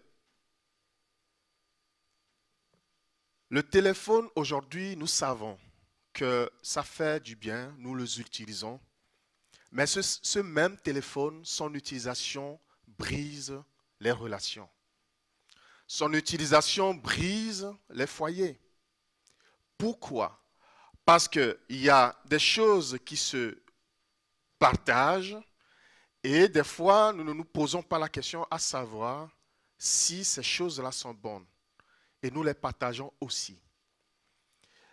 le téléphone, aujourd'hui, nous savons que ça fait du bien, nous les utilisons, mais ce même téléphone, son utilisation brise les relations. Son utilisation brise les foyers. Pourquoi? Parce qu'il y a des choses qui se partagent et des fois, nous ne nous posons pas la question à savoir si ces choses-là sont bonnes. Et nous les partageons aussi.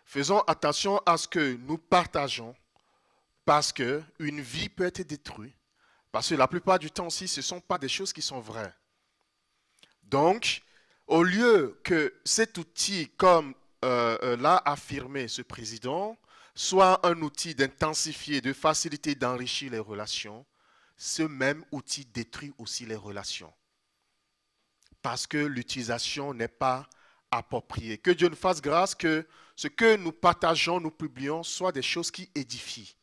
Faisons attention à ce que nous partageons parce qu'une vie peut être détruite. Parce que la plupart du temps aussi, ce ne sont pas des choses qui sont vraies. Donc, au lieu que cet outil, comme l'a affirmé ce président, soit un outil d'intensifier, de faciliter, d'enrichir les relations, ce même outil détruit aussi les relations. Parce que l'utilisation n'est pas appropriée. Que Dieu nous fasse grâce que ce que nous partageons, nous publions, soit des choses qui édifient,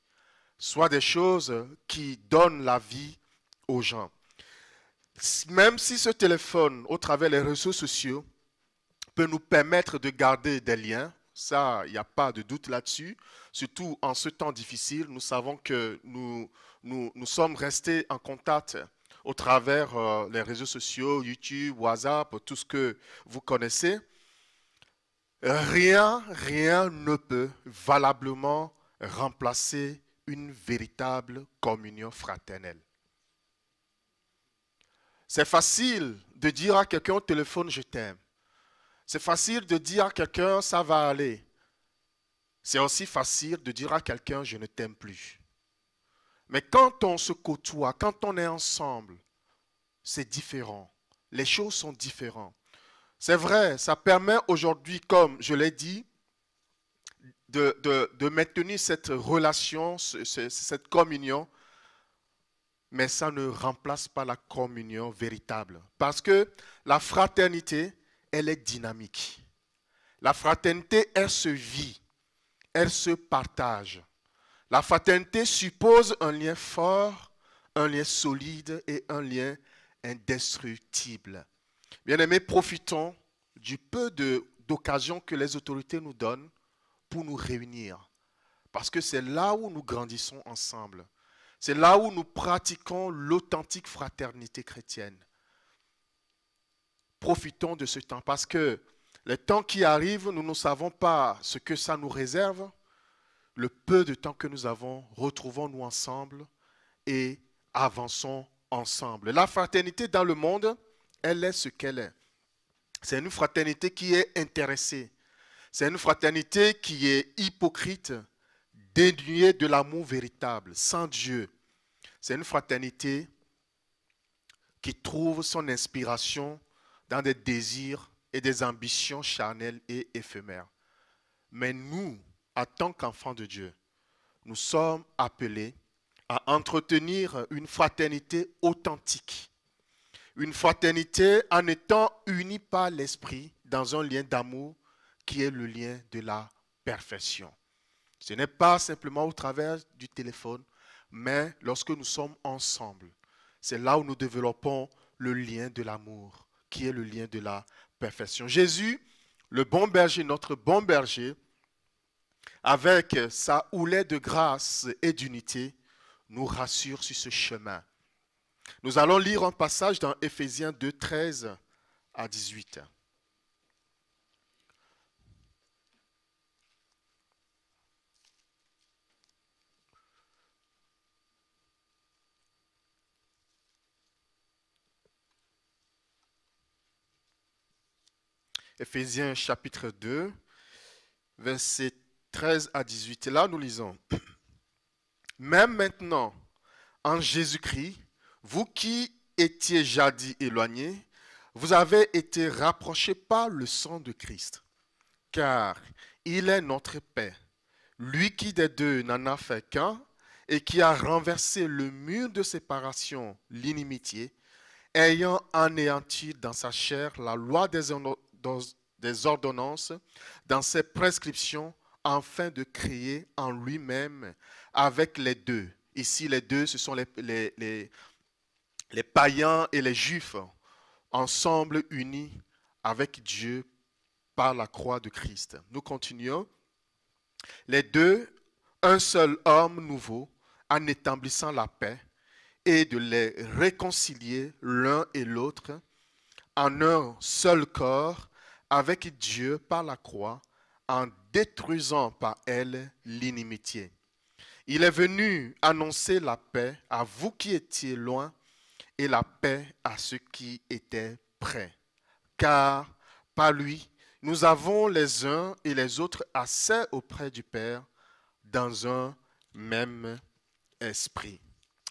soit des choses qui donnent la vie aux gens. Même si ce téléphone, au travers des réseaux sociaux, peut nous permettre de garder des liens, ça, il n'y a pas de doute là-dessus. Surtout en ce temps difficile, nous savons que nous sommes restés en contact au travers les réseaux sociaux, YouTube, WhatsApp, tout ce que vous connaissez. Rien ne peut valablement remplacer une véritable communion fraternelle. C'est facile de dire à quelqu'un au téléphone « je t'aime ». C'est facile de dire à quelqu'un « ça va aller ». C'est aussi facile de dire à quelqu'un « je ne t'aime plus ». Mais quand on se côtoie, quand on est ensemble, c'est différent. Les choses sont différentes. C'est vrai, ça permet aujourd'hui, comme je l'ai dit, de maintenir cette relation, cette communion, mais ça ne remplace pas la communion véritable. Parce que la fraternité, elle est dynamique. La fraternité, elle se vit, elle se partage. La fraternité suppose un lien fort, un lien solide et un lien indestructible. Bien-aimés, profitons du peu d'occasions que les autorités nous donnent pour nous réunir. Parce que c'est là où nous grandissons ensemble. C'est là où nous pratiquons l'authentique fraternité chrétienne. Profitons de ce temps parce que les temps qui arrivent, nous ne savons pas ce que ça nous réserve. Le peu de temps que nous avons, retrouvons-nous ensemble et avançons ensemble. La fraternité dans le monde, elle est ce qu'elle est. C'est une fraternité qui est intéressée. C'est une fraternité qui est hypocrite, dénuée de l'amour véritable, sans Dieu. C'est une fraternité qui trouve son inspiration dans des désirs et des ambitions charnelles et éphémères. Mais nous, en tant qu'enfants de Dieu, nous sommes appelés à entretenir une fraternité authentique. Une fraternité en étant unis par l'esprit dans un lien d'amour qui est le lien de la perfection. Ce n'est pas simplement au travers du téléphone, mais lorsque nous sommes ensemble. C'est là où nous développons le lien de l'amour, qui est le lien de la perfection. Jésus, le bon berger, notre bon berger, avec sa houlette de grâce et d'unité, nous rassure sur ce chemin. Nous allons lire un passage dans Éphésiens 2, 13 à 18. Éphésiens chapitre 2, versets 13 à 18. Et là, nous lisons. Même maintenant, en Jésus-Christ, vous qui étiez jadis éloignés, vous avez été rapprochés par le sang de Christ. Car il est notre paix, lui qui des deux n'en a fait qu'un, et qui a renversé le mur de séparation, l'inimitié, ayant anéanti dans sa chair la loi des ordonnances, dans ses prescriptions, afin de créer en lui-même avec les deux. Ici, les deux, ce sont les païens et les juifs, ensemble unis avec Dieu par la croix de Christ. Nous continuons. Les deux, un seul homme nouveau, en établissant la paix, et de les réconcilier l'un et l'autre en un seul corps avec Dieu par la croix, en détruisant par elle l'inimitié. Il est venu annoncer la paix à vous qui étiez loin et la paix à ceux qui étaient près. Car par lui, nous avons les uns et les autres accès auprès du Père dans un même esprit.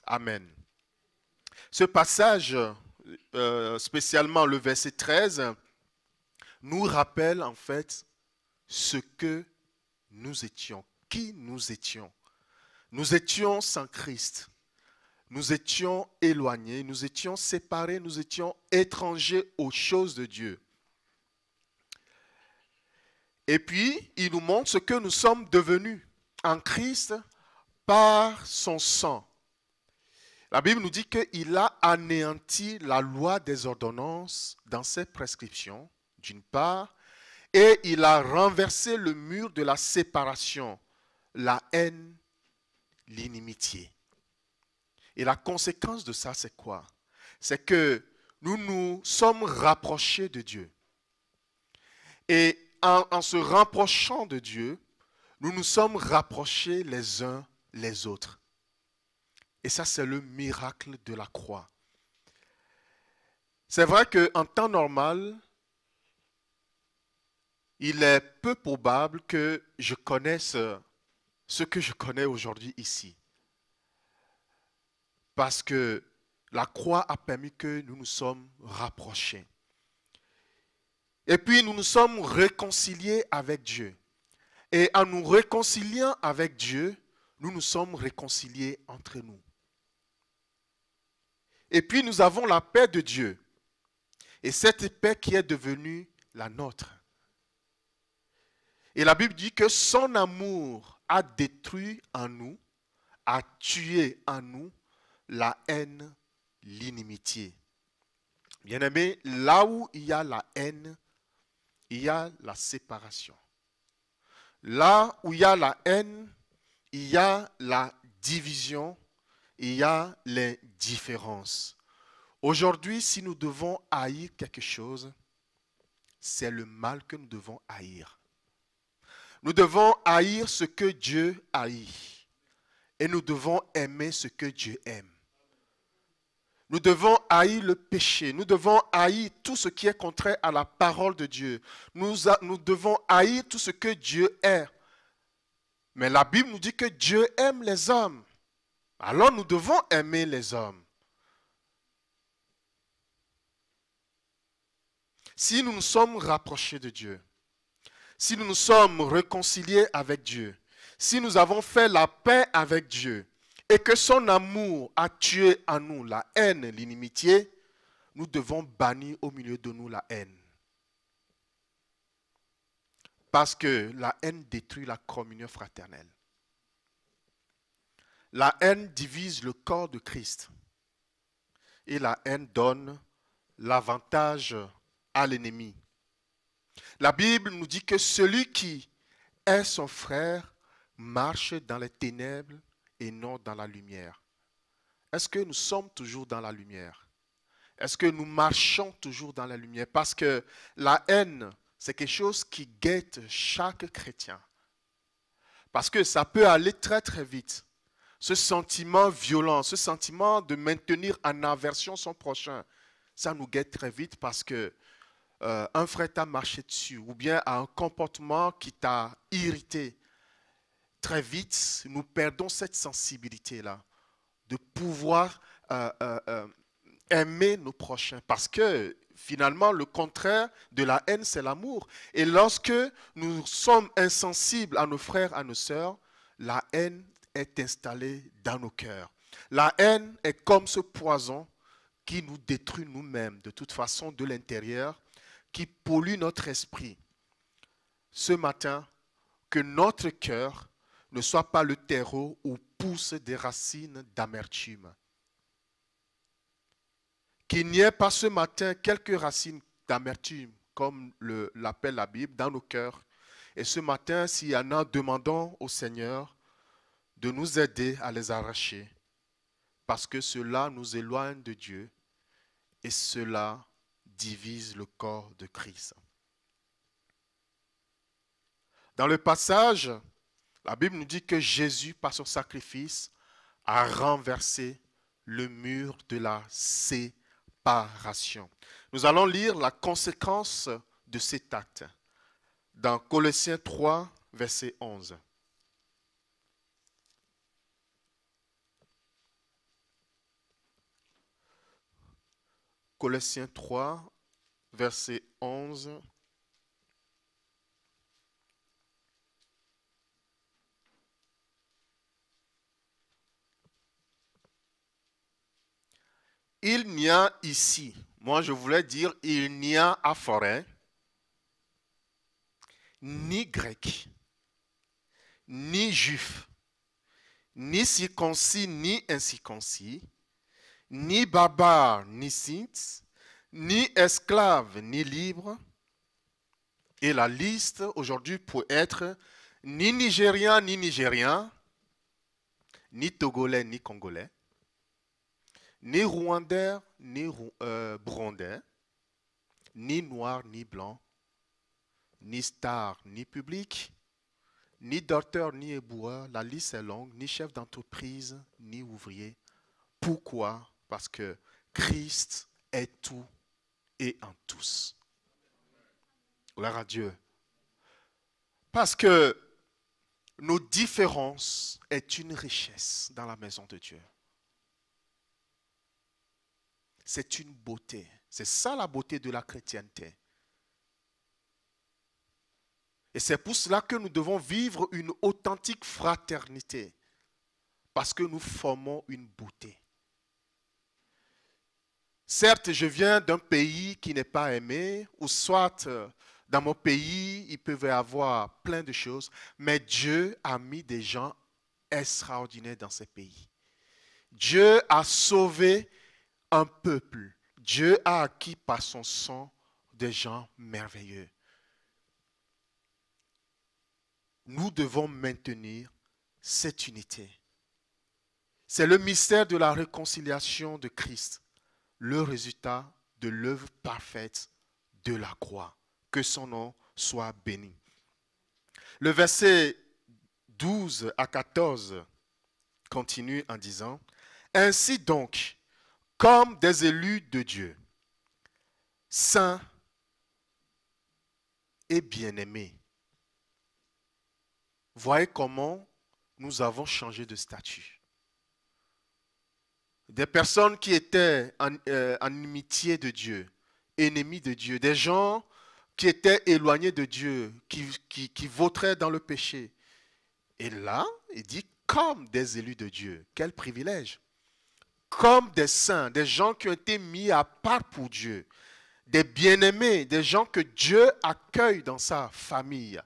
Amen. Ce passage, spécialement le verset 13, nous rappelle en fait ce que nous étions, qui nous étions. Nous étions sans Christ. Nous étions éloignés, nous étions séparés, nous étions étrangers aux choses de Dieu. Et puis, il nous montre ce que nous sommes devenus en Christ par son sang. La Bible nous dit qu'il a anéanti la loi des ordonnances dans ses prescriptions, d'une part, et il a renversé le mur de la séparation, la haine, l'inimitié. Et la conséquence de ça, c'est quoi? C'est que nous nous sommes rapprochés de Dieu. Et en se rapprochant de Dieu, nous nous sommes rapprochés les uns les autres. Et ça, c'est le miracle de la croix. C'est vrai qu'en temps normal, il est peu probable que je connaisse ce que je connais aujourd'hui ici. Parce que la croix a permis que nous nous sommes rapprochés. Et puis nous nous sommes réconciliés avec Dieu. Et en nous réconciliant avec Dieu, nous nous sommes réconciliés entre nous. Et puis nous avons la paix de Dieu. Et cette paix qui est devenue la nôtre. Et la Bible dit que son amour a détruit en nous, a tué en nous la haine, l'inimitié. Bien-aimé, là où il y a la haine, il y a la séparation. Là où il y a la haine, il y a la division, il y a les différences. Aujourd'hui, si nous devons haïr quelque chose, c'est le mal que nous devons haïr. Nous devons haïr ce que Dieu haït. Et nous devons aimer ce que Dieu aime. Nous devons haïr le péché. Nous devons haïr tout ce qui est contraire à la parole de Dieu. Nous devons haïr tout ce que Dieu est. Mais la Bible nous dit que Dieu aime les hommes. Alors nous devons aimer les hommes. Si nous nous sommes rapprochés de Dieu, si nous nous sommes réconciliés avec Dieu, si nous avons fait la paix avec Dieu, et que son amour a tué en nous la haine, l'inimitié, nous devons bannir au milieu de nous la haine. Parce que la haine détruit la communion fraternelle. La haine divise le corps de Christ. Et la haine donne l'avantage à l'ennemi. La Bible nous dit que celui qui est son frère marche dans les ténèbres et non dans la lumière. Est-ce que nous sommes toujours dans la lumière? Est-ce que nous marchons toujours dans la lumière? Parce que la haine, c'est quelque chose qui guette chaque chrétien. Parce que ça peut aller très très vite. Ce sentiment violent, ce sentiment de maintenir en aversion son prochain, ça nous guette très vite parce que un frère t'a marché dessus ou bien a un comportement qui t'a irrité. Très vite, nous perdons cette sensibilité-là de pouvoir aimer nos prochains. Parce que finalement, le contraire de la haine, c'est l'amour. Et lorsque nous sommes insensibles à nos frères, à nos sœurs, la haine est installée dans nos cœurs. La haine est comme ce poison qui nous détruit nous-mêmes, de toute façon, de l'intérieur, qui pollue notre esprit. Ce matin, que notre cœur ne soit pas le terreau où poussent des racines d'amertume. Qu'il n'y ait pas ce matin quelques racines d'amertume, comme l'appelle la Bible, dans nos cœurs. Et ce matin, s'il y en a, demandons au Seigneur de nous aider à les arracher. Parce que cela nous éloigne de Dieu et cela divise le corps de Christ. Dans le passage, la Bible nous dit que Jésus, par son sacrifice, a renversé le mur de la séparation. Nous allons lire la conséquence de cet acte dans Colossiens 3, verset 11. Colossiens 3, verset 11. Il n'y a ici, moi je voulais dire, il n'y a à forêt, ni grec, ni juif, ni circoncis, ni incirconcis, ni barbare, ni scythe, ni esclave, ni libre. Et la liste aujourd'hui peut être ni nigérien, ni nigérien, ni togolais, ni congolais, ni rwandais, ni burundais, ni noir, ni blanc, ni star, ni public, ni docteur, ni éboueur, la liste est longue, ni chef d'entreprise, ni ouvrier. Pourquoi? Parce que Christ est tout et en tous. Gloire à Dieu. Parce que nos différences est une richesse dans la maison de Dieu. C'est une beauté. C'est ça la beauté de la chrétienté. Et c'est pour cela que nous devons vivre une authentique fraternité. Parce que nous formons une beauté. Certes, je viens d'un pays qui n'est pas aimé, ou soit dans mon pays, il peut y avoir plein de choses, mais Dieu a mis des gens extraordinaires dans ces pays. Dieu a sauvé un peuple. Dieu a acquis par son sang des gens merveilleux. Nous devons maintenir cette unité. C'est le mystère de la réconciliation de Christ, le résultat de l'œuvre parfaite de la croix. Que son nom soit béni. Le verset 12 à 14 continue en disant: Ainsi donc, comme des élus de Dieu, saints et bien-aimés. Voyez comment nous avons changé de statut. Des personnes qui étaient en inimitié de Dieu, ennemis de Dieu, des gens qui étaient éloignés de Dieu, qui vautraient dans le péché. Et là, il dit comme des élus de Dieu. Quel privilège! Comme des saints, des gens qui ont été mis à part pour Dieu, des bien-aimés, des gens que Dieu accueille dans sa famille.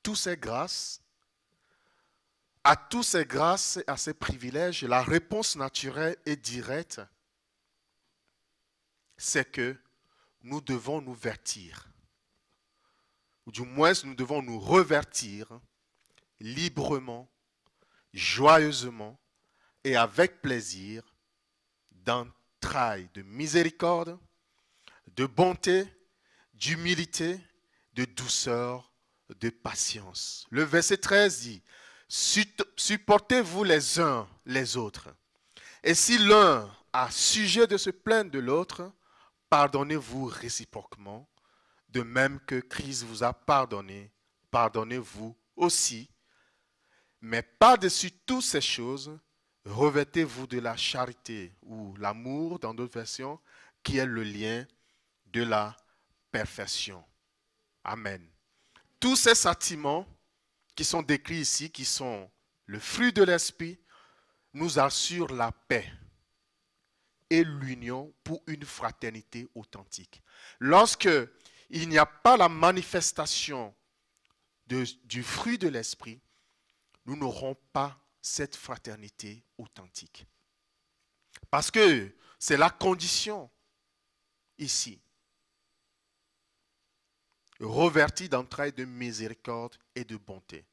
Toutes ces grâces, à toutes ces grâces et à ces privilèges, la réponse naturelle et directe, c'est que nous devons nous vertir. Ou du moins, nous devons nous revertir librement, joyeusement et avec plaisir d'entrailles de miséricorde, de bonté, d'humilité, de douceur, de patience. Le verset 13 dit: supportez-vous les uns les autres. Et si l'un a sujet de se plaindre de l'autre, pardonnez-vous réciproquement. De même que Christ vous a pardonné, pardonnez-vous aussi. Mais par-dessus toutes ces choses, revêtez-vous de la charité ou l'amour, dans d'autres versions, qui est le lien de la perfection. Amen. Tous ces sentiments qui sont décrits ici, qui sont le fruit de l'esprit, nous assurent la paix et l'union pour une fraternité authentique. Lorsque il n'y a pas la manifestation du fruit de l'esprit, nous n'aurons pas cette fraternité authentique. Parce que c'est la condition ici. Revêtis d'entrailles de miséricorde et de bonté.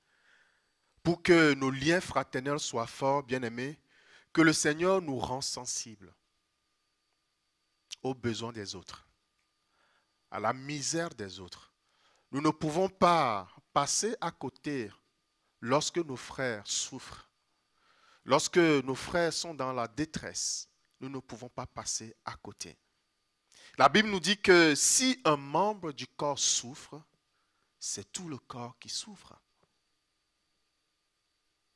Pour que nos liens fraternels soient forts, bien-aimés, que le Seigneur nous rend sensibles aux besoins des autres, à la misère des autres. Nous ne pouvons pas passer à côté lorsque nos frères souffrent. Lorsque nos frères sont dans la détresse, nous ne pouvons pas passer à côté. La Bible nous dit que si un membre du corps souffre, c'est tout le corps qui souffre.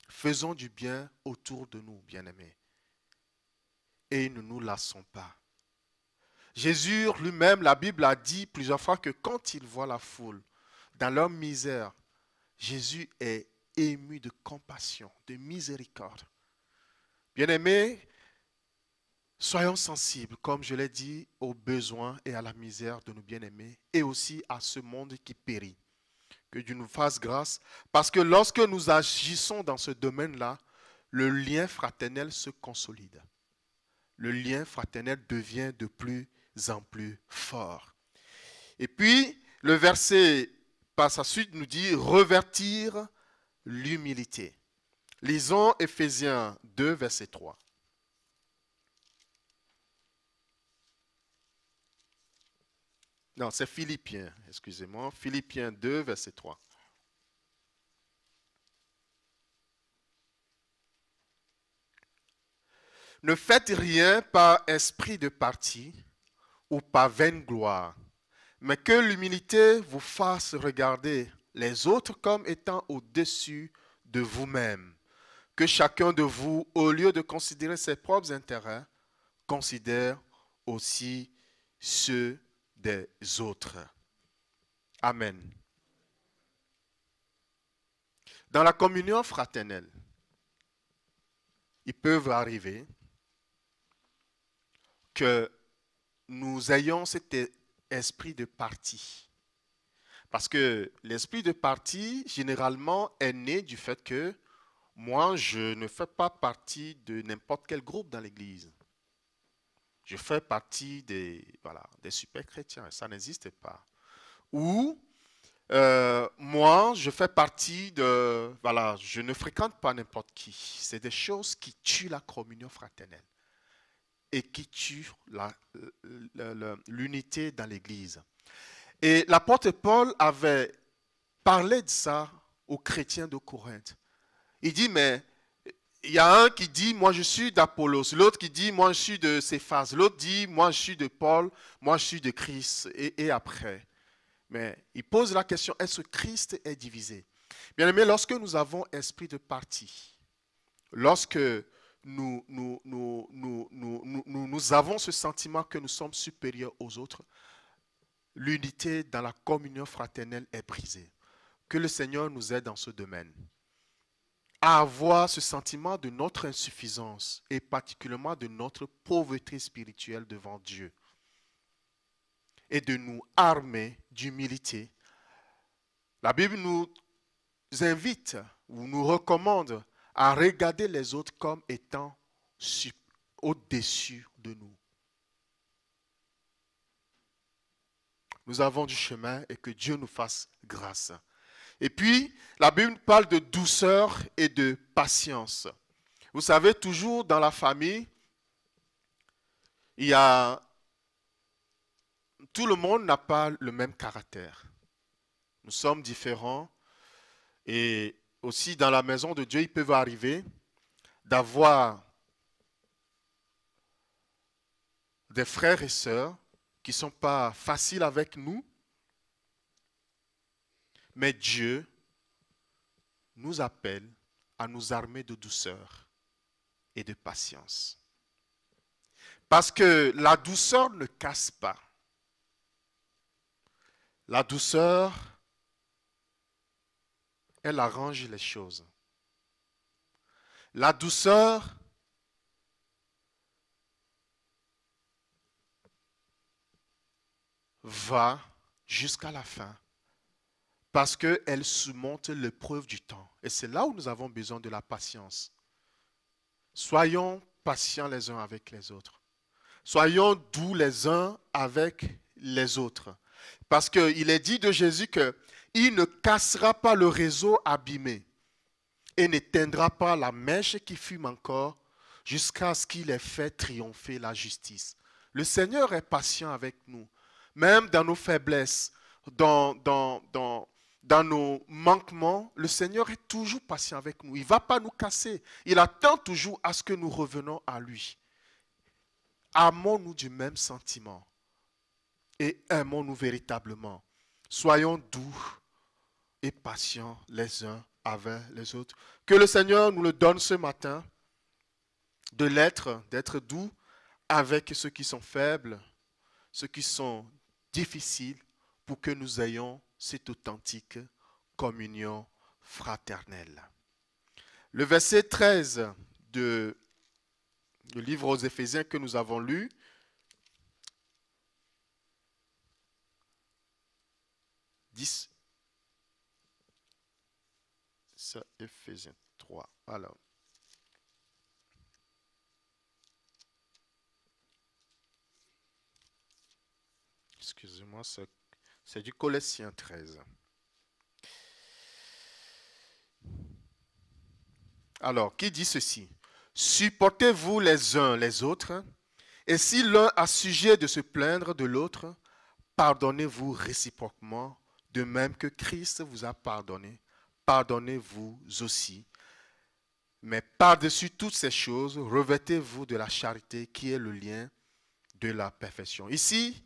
Faisons du bien autour de nous, bien-aimés, et ne nous lassons pas. Jésus lui-même, la Bible a dit plusieurs fois que quand il voit la foule dans leur misère, Jésus est ému de compassion, de miséricorde. Bien-aimés, soyons sensibles, comme je l'ai dit, aux besoins et à la misère de nos bien-aimés et aussi à ce monde qui périt. Que Dieu nous fasse grâce, parce que lorsque nous agissons dans ce domaine-là, le lien fraternel se consolide. Le lien fraternel devient de plus en plus fort. Et puis, le verset par sa suite nous dit « revertir l'humilité ». Lisons Éphésiens 2, verset 3. Non, c'est Philippiens, excusez-moi. Philippiens 2, verset 3. Ne faites rien par esprit de parti ou par vaine gloire, mais que l'humilité vous fasse regarder les autres comme étant au-dessus de vous-même. Que chacun de vous, au lieu de considérer ses propres intérêts, considère aussi ceux des autres. Amen. Dans la communion fraternelle, il peut arriver que nous ayons cet esprit de parti. Parce que l'esprit de parti, généralement, est né du fait que moi, je ne fais pas partie de n'importe quel groupe dans l'Église. Je fais partie des super chrétiens, ça n'existe pas. Ou moi, je fais partie de... je ne fréquente pas n'importe qui. C'est des choses qui tuent la communion fraternelle et qui tuent l'unité dans l'Église. Et l'apôtre Paul avait parlé de ça aux chrétiens de Corinthe. Il dit, mais il y a un qui dit, moi je suis d'Apollos, l'autre qui dit, moi je suis de Céphas, l'autre dit, moi je suis de Paul, moi je suis de Christ, et après. Mais il pose la question, est-ce que Christ est divisé? Bien aimé, lorsque nous avons esprit de parti, lorsque nous avons ce sentiment que nous sommes supérieurs aux autres, l'unité dans la communion fraternelle est brisée. Que le Seigneur nous aide dans ce domaine à avoir ce sentiment de notre insuffisance et particulièrement de notre pauvreté spirituelle devant Dieu et de nous armer d'humilité. La Bible nous invite ou nous recommande à regarder les autres comme étant au-dessus de nous. Nous avons du chemin et que Dieu nous fasse grâce. Et puis, la Bible parle de douceur et de patience. Vous savez, toujours dans la famille, tout le monde n'a pas le même caractère. Nous sommes différents. Et aussi, dans la maison de Dieu, il peut arriver d'avoir des frères et sœurs qui ne sont pas faciles avec nous. Mais Dieu nous appelle à nous armer de douceur et de patience. Parce que la douceur ne casse pas. La douceur, elle arrange les choses. La douceur va jusqu'à la fin. Parce qu'elle surmonte l'épreuve du temps. Et c'est là où nous avons besoin de la patience. Soyons patients les uns avec les autres. Soyons doux les uns avec les autres. Parce qu'il est dit de Jésus qu'il ne cassera pas le réseau abîmé et n'éteindra pas la mèche qui fume encore jusqu'à ce qu'il ait fait triompher la justice. Le Seigneur est patient avec nous. même dans nos faiblesses, dans nos manquements, le Seigneur est toujours patient avec nous. Il ne va pas nous casser. Il attend toujours à ce que nous revenons à lui. Amons-nous du même sentiment et aimons-nous véritablement. Soyons doux et patients les uns avec les autres. Que le Seigneur nous le donne ce matin, de l'être, d'être doux avec ceux qui sont faibles, ceux qui sont difficiles, pour que nous ayons cette authentique communion fraternelle. Le verset 13 du livre aux Éphésiens que nous avons lu, c'est Éphésiens 3. Alors, excusez-moi, c'est du Colossiens 13. Alors, qui dit ceci? Supportez-vous les uns les autres, et si l'un a sujet de se plaindre de l'autre, pardonnez-vous réciproquement, de même que Christ vous a pardonné. Pardonnez-vous aussi. Mais par-dessus toutes ces choses, revêtez-vous de la charité qui est le lien de la perfection. Ici,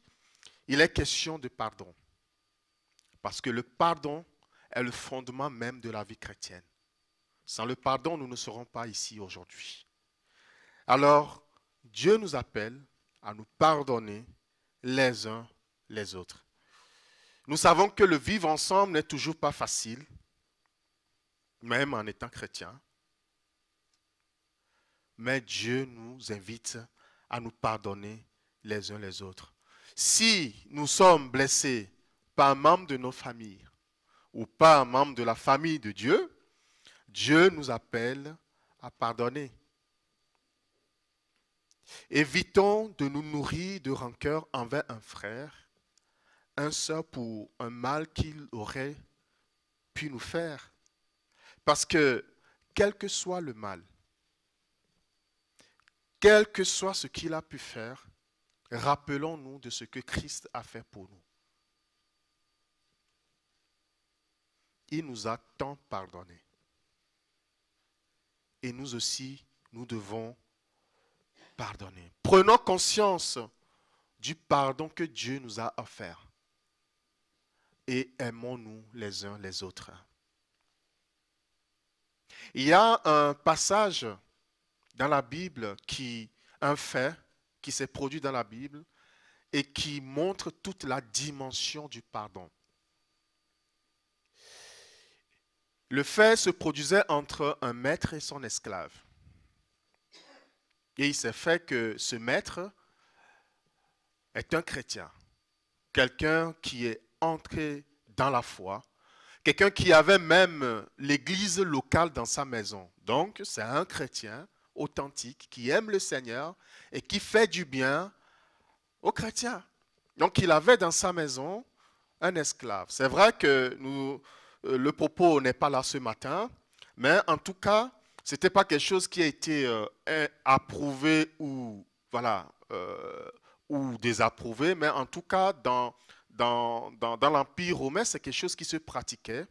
il est question de pardon. Parce que le pardon est le fondement même de la vie chrétienne. Sans le pardon, nous ne serons pas ici aujourd'hui. Alors, Dieu nous appelle à nous pardonner les uns les autres. Nous savons que le vivre ensemble n'est toujours pas facile, même en étant chrétien. Mais Dieu nous invite à nous pardonner les uns les autres. Si nous sommes blessés par un membre de nos familles ou par un membre de la famille de Dieu, Dieu nous appelle à pardonner. Évitons de nous nourrir de rancœur envers un frère, un seul pour un mal qu'il aurait pu nous faire. Parce que, quel que soit le mal, quel que soit ce qu'il a pu faire, rappelons-nous de ce que Christ a fait pour nous. Il nous a tant pardonné. Et nous aussi, nous devons pardonner. Prenons conscience du pardon que Dieu nous a offert. Et aimons-nous les uns les autres. Il y a un passage dans la Bible, un fait qui s'est produit dans la Bible et qui montre toute la dimension du pardon. Le fait se produisait entre un maître et son esclave. Et il s'est fait que ce maître est un chrétien, quelqu'un qui est entré dans la foi, quelqu'un qui avait même l'église locale dans sa maison. Donc, c'est un chrétien authentique qui aime le Seigneur et qui fait du bien aux chrétiens. Donc, il avait dans sa maison un esclave. C'est vrai que le propos n'est pas là ce matin, mais en tout cas, ce n'était pas quelque chose qui a été approuvé ou désapprouvé, mais en tout cas, dans l'Empire romain, c'est quelque chose qui se pratiquait.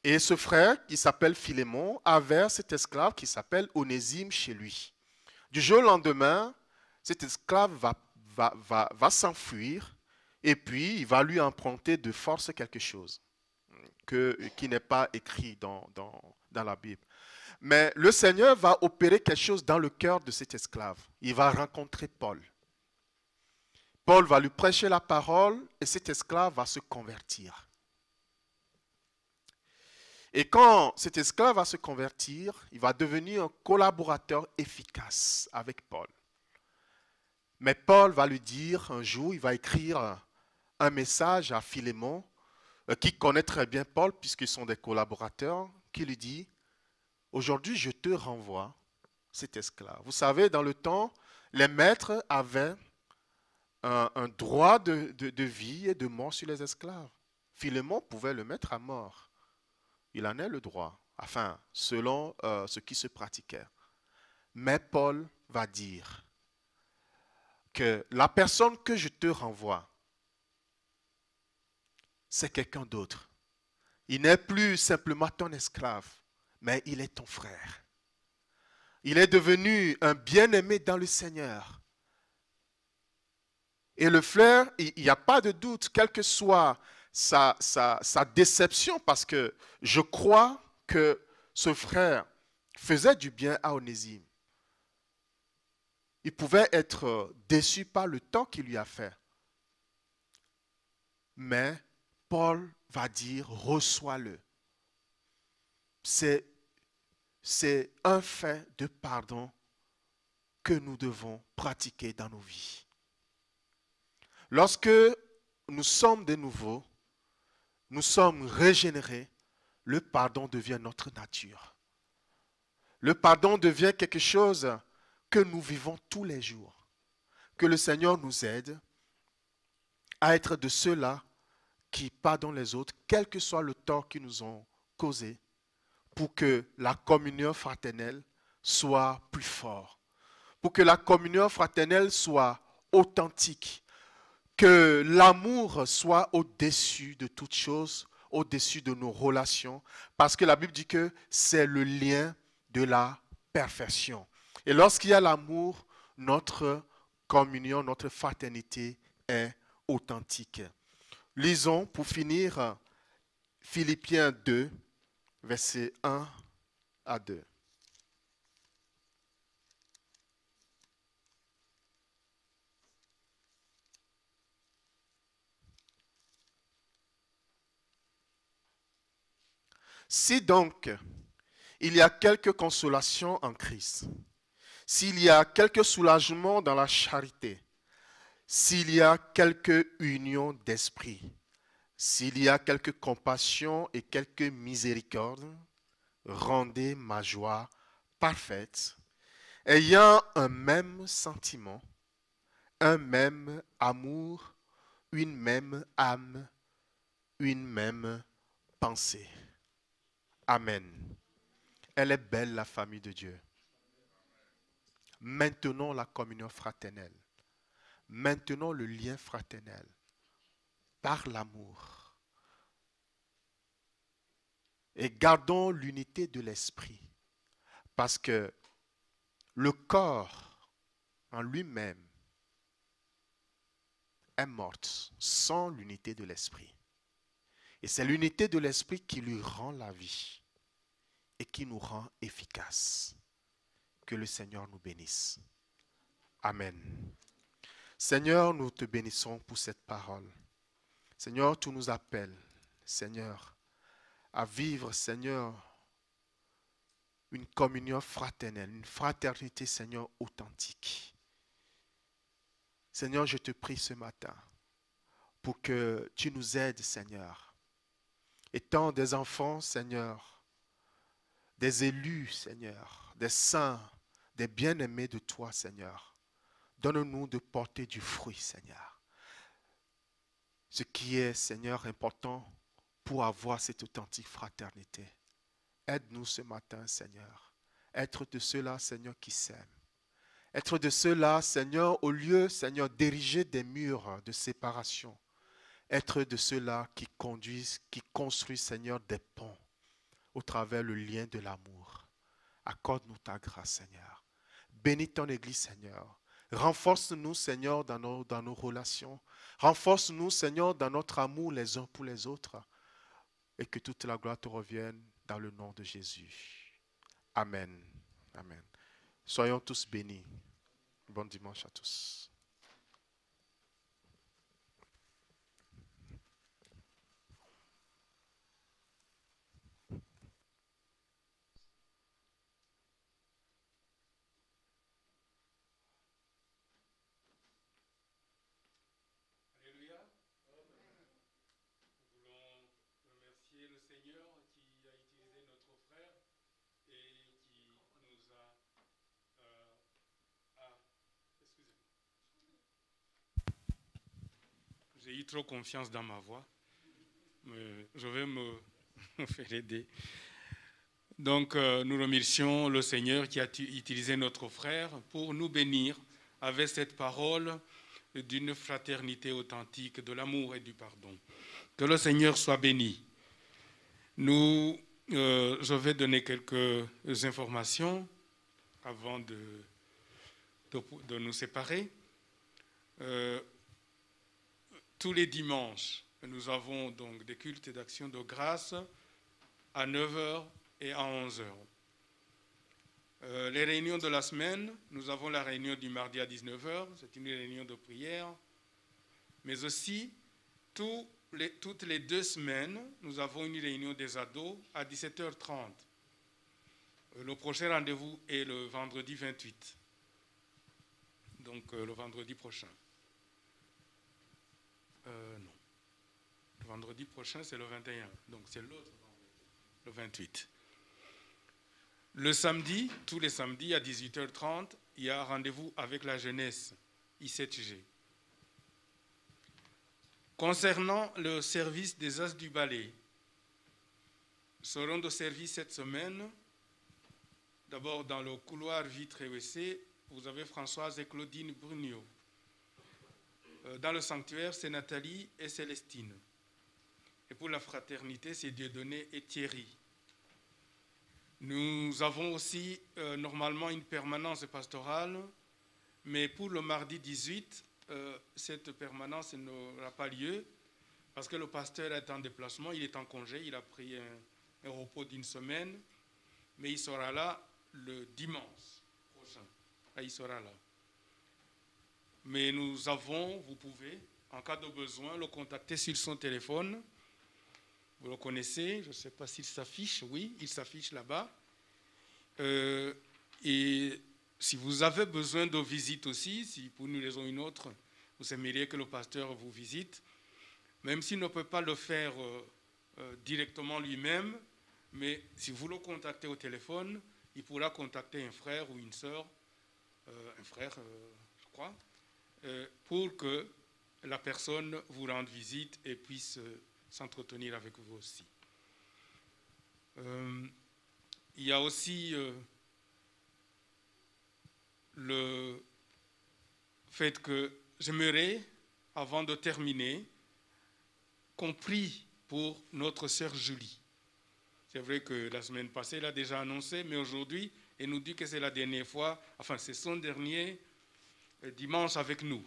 Et ce frère, qui s'appelle Philémon, avait cet esclave qui s'appelle Onésime chez lui. Du jour au lendemain, cet esclave va s'enfuir et puis il va lui emprunter de force quelque chose qui n'est pas écrit dans la Bible. Mais le Seigneur va opérer quelque chose dans le cœur de cet esclave. Il va rencontrer Paul. Paul va lui prêcher la parole et cet esclave va se convertir. Et quand cet esclave va se convertir, il va devenir un collaborateur efficace avec Paul. Mais Paul va lui dire un jour, il va écrire un message à Philémon, qui connaît très bien Paul puisqu'ils sont des collaborateurs, qui lui dit « Aujourd'hui, je te renvoie cet esclave. » Vous savez, dans le temps, les maîtres avaient un droit de vie et de mort sur les esclaves. Philémon pouvait le mettre à mort. Il en a le droit, selon ce qui se pratiquait. Mais Paul va dire que la personne que je te renvoie, c'est quelqu'un d'autre. Il n'est plus simplement ton esclave, mais il est ton frère. Il est devenu un bien-aimé dans le Seigneur. Et le frère, il n'y a pas de doute, quelle que soit sa déception, parce que je crois que ce frère faisait du bien à Onésime. Il pouvait être déçu par le tort qu'il lui a fait. Mais Paul va dire, reçois-le. C'est un fait de pardon que nous devons pratiquer dans nos vies. Lorsque nous sommes de nouveau, nous sommes régénérés, le pardon devient notre nature. Le pardon devient quelque chose que nous vivons tous les jours. Que le Seigneur nous aide à être de ceux-là qui pardonnent les autres, quel que soit le tort qu'ils nous ont causé, pour que la communion fraternelle soit plus forte, pour que la communion fraternelle soit authentique, que l'amour soit au-dessus de toute chose, au-dessus de nos relations, parce que la Bible dit que c'est le lien de la perfection. Et lorsqu'il y a l'amour, notre communion, notre fraternité est authentique. Lisons pour finir Philippiens 2, versets 1 à 2. Si donc il y a quelque consolation en Christ, s'il y a quelque soulagement dans la charité, s'il y a quelque union d'esprit, s'il y a quelque compassion et quelque miséricorde, rendez ma joie parfaite, ayant un même sentiment, un même amour, une même âme, une même pensée. Amen. Elle est belle, la famille de Dieu. Maintenons la communion fraternelle. Maintenons le lien fraternel par l'amour. Et gardons l'unité de l'esprit. Parce que le corps en lui-même est mort sans l'unité de l'esprit. Et c'est l'unité de l'esprit qui lui rend la vie et qui nous rend efficaces. Que le Seigneur nous bénisse. Amen. Seigneur, nous te bénissons pour cette parole. Seigneur, tu nous appelles, Seigneur, à vivre, Seigneur, une communion fraternelle, une fraternité, Seigneur, authentique. Seigneur, je te prie ce matin pour que tu nous aides, Seigneur. Étant des enfants, Seigneur, des élus, Seigneur, des saints, des bien-aimés de toi, Seigneur. Donne-nous de porter du fruit, Seigneur. Ce qui est, Seigneur, important pour avoir cette authentique fraternité. Aide-nous ce matin, Seigneur. Être de ceux-là, Seigneur, qui s'aiment. Être de ceux-là, Seigneur, au lieu, Seigneur, d'ériger des murs de séparation. Être de ceux-là qui conduisent, qui construisent, Seigneur, des ponts au travers le lien de l'amour. Accorde-nous ta grâce, Seigneur. Bénis ton Église, Seigneur. Renforce-nous, Seigneur, dans nos relations. Renforce-nous, Seigneur, dans notre amour les uns pour les autres. Et que toute la gloire te revienne dans le nom de Jésus. Amen. Amen. Soyons tous bénis. Bon dimanche à tous. Alléluia. Nous voulons remercier le Seigneur qui a utilisé notre frère et qui nous a... excusez-moi. J'ai eu trop confiance dans ma voix. Mais je vais me faire aider. Donc, nous remercions le Seigneur qui a utilisé notre frère pour nous bénir avec cette parole d'une fraternité authentique, de l'amour et du pardon. Que le Seigneur soit béni. Je vais donner quelques informations avant de nous séparer. Tous les dimanches, nous avons donc des cultes d'action de grâce à 9h et à 11h. Les réunions de la semaine, nous avons la réunion du mardi à 19h, c'est une réunion de prière, mais aussi toutes les 2 semaines, nous avons une réunion des ados à 17h30. Le prochain rendez-vous est le vendredi 28, donc le vendredi prochain. Non, le vendredi prochain c'est le 21, donc c'est l'autre vendredi, le 28. Le samedi, tous les samedis à 18h30, il y a rendez-vous avec la jeunesse I7G. Concernant le service des As du ballet, seront de service cette semaine. D'abord, dans le couloir vitre EWC, vous avez Françoise et Claudine Brugnot. Dans le sanctuaire, c'est Nathalie et Célestine. Et pour la fraternité, c'est Dieudonné et Thierry. Nous avons aussi normalement une permanence pastorale, mais pour le mardi 18, cette permanence n'aura pas lieu parce que le pasteur est en déplacement, il est en congé, il a pris un repos d'1 semaine, mais il sera là le dimanche prochain. Il sera là. Mais vous pouvez, en cas de besoin, le contacter sur son téléphone. Vous le connaissez, je ne sais pas s'il s'affiche, oui, il s'affiche là-bas. Et si vous avez besoin de visite aussi, si pour une raison ou une autre, vous aimeriez que le pasteur vous visite, même s'il ne peut pas le faire directement lui-même, mais si vous le contactez au téléphone, il pourra contacter un frère ou une sœur, un frère, je crois, pour que la personne vous rende visite et puisse s'entretenir avec vous aussi. Il y a aussi le fait que j'aimerais, avant de terminer, qu'on prie pour notre sœur Julie. C'est vrai que la semaine passée, elle a déjà annoncé, mais aujourd'hui, elle nous dit que c'est la dernière fois, enfin c'est son dernier dimanche avec nous.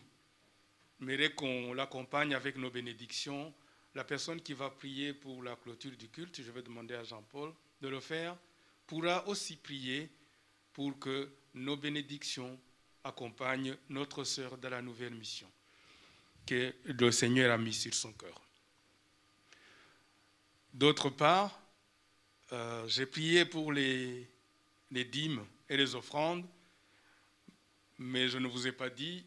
J'aimerais qu'on l'accompagne avec nos bénédictions. La personne qui va prier pour la clôture du culte, je vais demander à Jean-Paul de le faire, pourra aussi prier pour que nos bénédictions accompagnent notre sœur dans la nouvelle mission que le Seigneur a mis sur son cœur. D'autre part, j'ai prié pour les dîmes et les offrandes, mais je ne vous ai pas dit,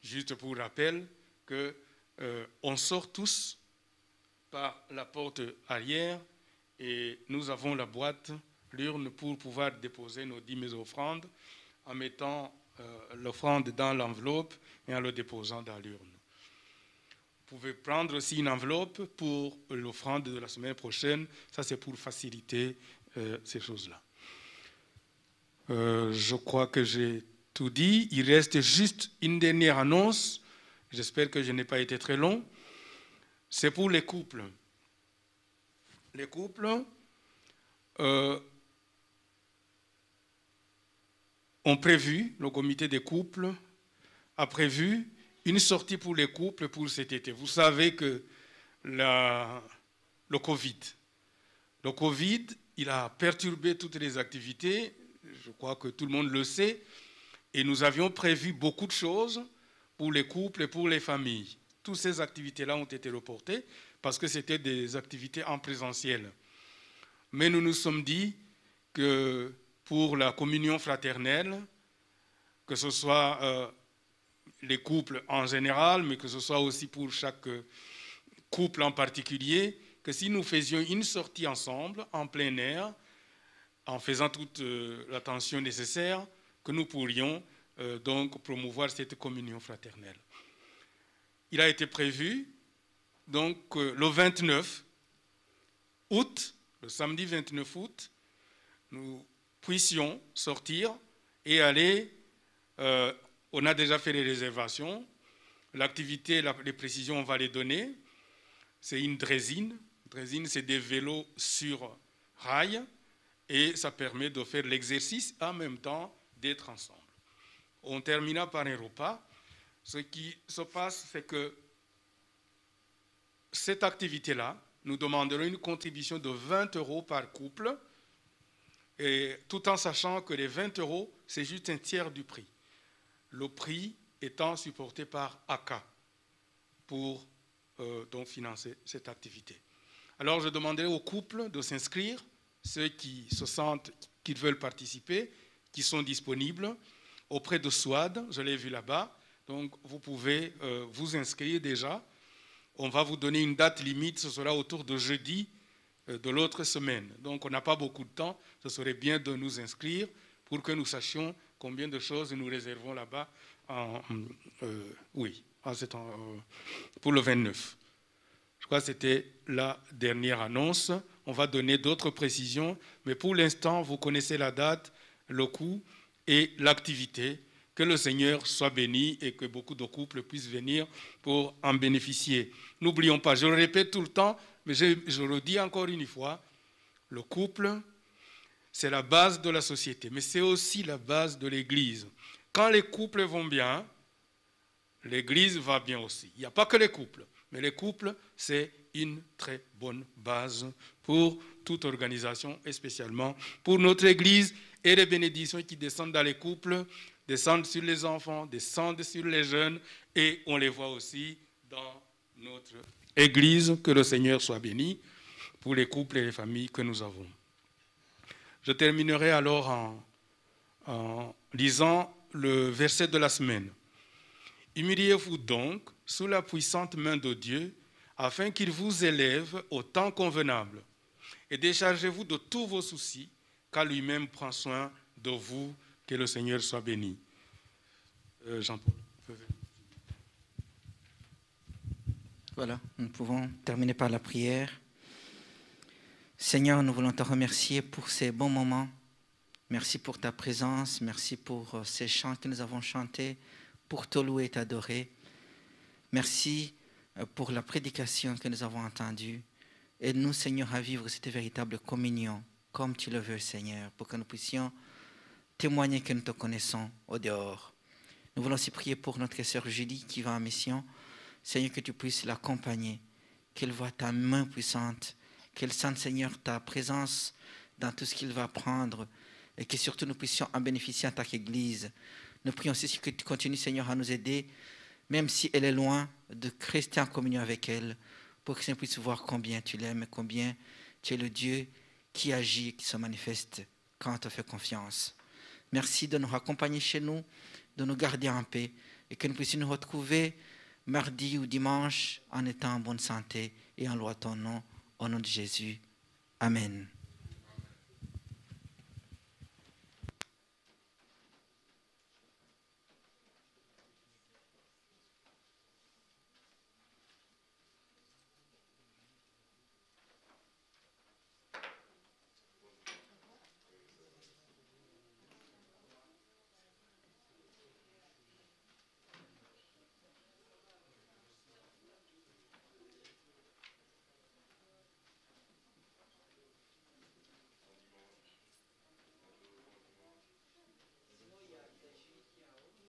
juste pour rappel, qu'on sort tous par la porte arrière et nous avons la boîte, l'urne pour pouvoir déposer nos dîmes et offrandes en mettant l'offrande dans l'enveloppe et en le déposant dans l'urne. Vous pouvez prendre aussi une enveloppe pour l'offrande de la semaine prochaine, ça c'est pour faciliter ces choses-là. Je crois que j'ai tout dit, il reste juste une dernière annonce, j'espère que je n'ai pas été très long, c'est pour les couples. Les couples ont prévu, le comité des couples a prévu une sortie pour les couples pour cet été. Vous savez que le Covid, il a perturbé toutes les activités, je crois que tout le monde le sait, et nous avions prévu beaucoup de choses pour les couples et pour les familles. Toutes ces activités-là ont été reportées parce que c'était des activités en présentiel. Mais nous nous sommes dit que pour la communion fraternelle, que ce soit les couples en général, mais que ce soit aussi pour chaque couple en particulier, que si nous faisions une sortie ensemble, en plein air, en faisant toute l'attention nécessaire, que nous pourrions donc promouvoir cette communion fraternelle. Il a été prévu, donc le 29 août, le samedi 29 août, nous puissions sortir et aller, on a déjà fait les réservations, l'activité, les précisions, on va les donner, c'est une draisine. Draisine, c'est des vélos sur rail et ça permet de faire l'exercice en même temps d'être ensemble. On termina par un repas. Ce qui se passe, c'est que cette activité-là, nous demanderons une contribution de 20 € par couple, et tout en sachant que les 20 €, c'est juste un tiers du prix. Le prix étant supporté par ACA pour donc financer cette activité. Alors je demanderai aux couples de s'inscrire, ceux qui se sentent qu'ils veulent participer, qui sont disponibles, auprès de SWAD, je l'ai vu là-bas, donc vous pouvez vous inscrire déjà. On va vous donner une date limite, ce sera autour de jeudi de l'autre semaine. Donc on n'a pas beaucoup de temps, ce serait bien de nous inscrire pour que nous sachions combien de choses nous réservons là-bas pour le 29. Je crois que c'était la dernière annonce. On va donner d'autres précisions, mais pour l'instant, vous connaissez la date, le coût et l'activité. Que le Seigneur soit béni et que beaucoup de couples puissent venir pour en bénéficier. N'oublions pas, je le répète tout le temps, mais je le dis encore une fois, le couple, c'est la base de la société, mais c'est aussi la base de l'Église. Quand les couples vont bien, l'Église va bien aussi. Il n'y a pas que les couples, mais les couples, c'est une très bonne base pour toute organisation, et spécialement pour notre Église, et les bénédictions qui descendent dans les couples, descendent sur les enfants, descendent sur les jeunes, et on les voit aussi dans notre Église. Que le Seigneur soit béni pour les couples et les familles que nous avons. Je terminerai alors en lisant le verset de la semaine. « Humiliez-vous donc sous la puissante main de Dieu, afin qu'il vous élève au temps convenable, et déchargez-vous de tous vos soucis, car lui-même prend soin de vous. » Que le Seigneur soit béni. Jean-Paul. Voilà, nous pouvons terminer par la prière. Seigneur, nous voulons te remercier pour ces bons moments. Merci pour ta présence, merci pour ces chants que nous avons chantés, pour te louer et t'adorer. Merci pour la prédication que nous avons entendue. Aide-nous, Seigneur, à vivre cette véritable communion, comme tu le veux, Seigneur, pour que nous puissions témoigner que nous te connaissons au dehors. Nous voulons aussi prier pour notre sœur Julie qui va en mission. Seigneur, que tu puisses l'accompagner, qu'elle voie ta main puissante, qu'elle sente, Seigneur, ta présence dans tout ce qu'il va prendre et que surtout nous puissions en bénéficier en tant qu'Église. Nous prions aussi que tu continues, Seigneur, à nous aider, même si elle est loin, de rester en communion avec elle, pour que Seigneur puisse voir combien tu l'aimes et combien tu es le Dieu qui agit et qui se manifeste quand on te fait confiance. Merci de nous accompagner chez nous, de nous garder en paix et que nous puissions nous retrouver mardi ou dimanche en étant en bonne santé et en louant ton nom, au nom de Jésus. Amen.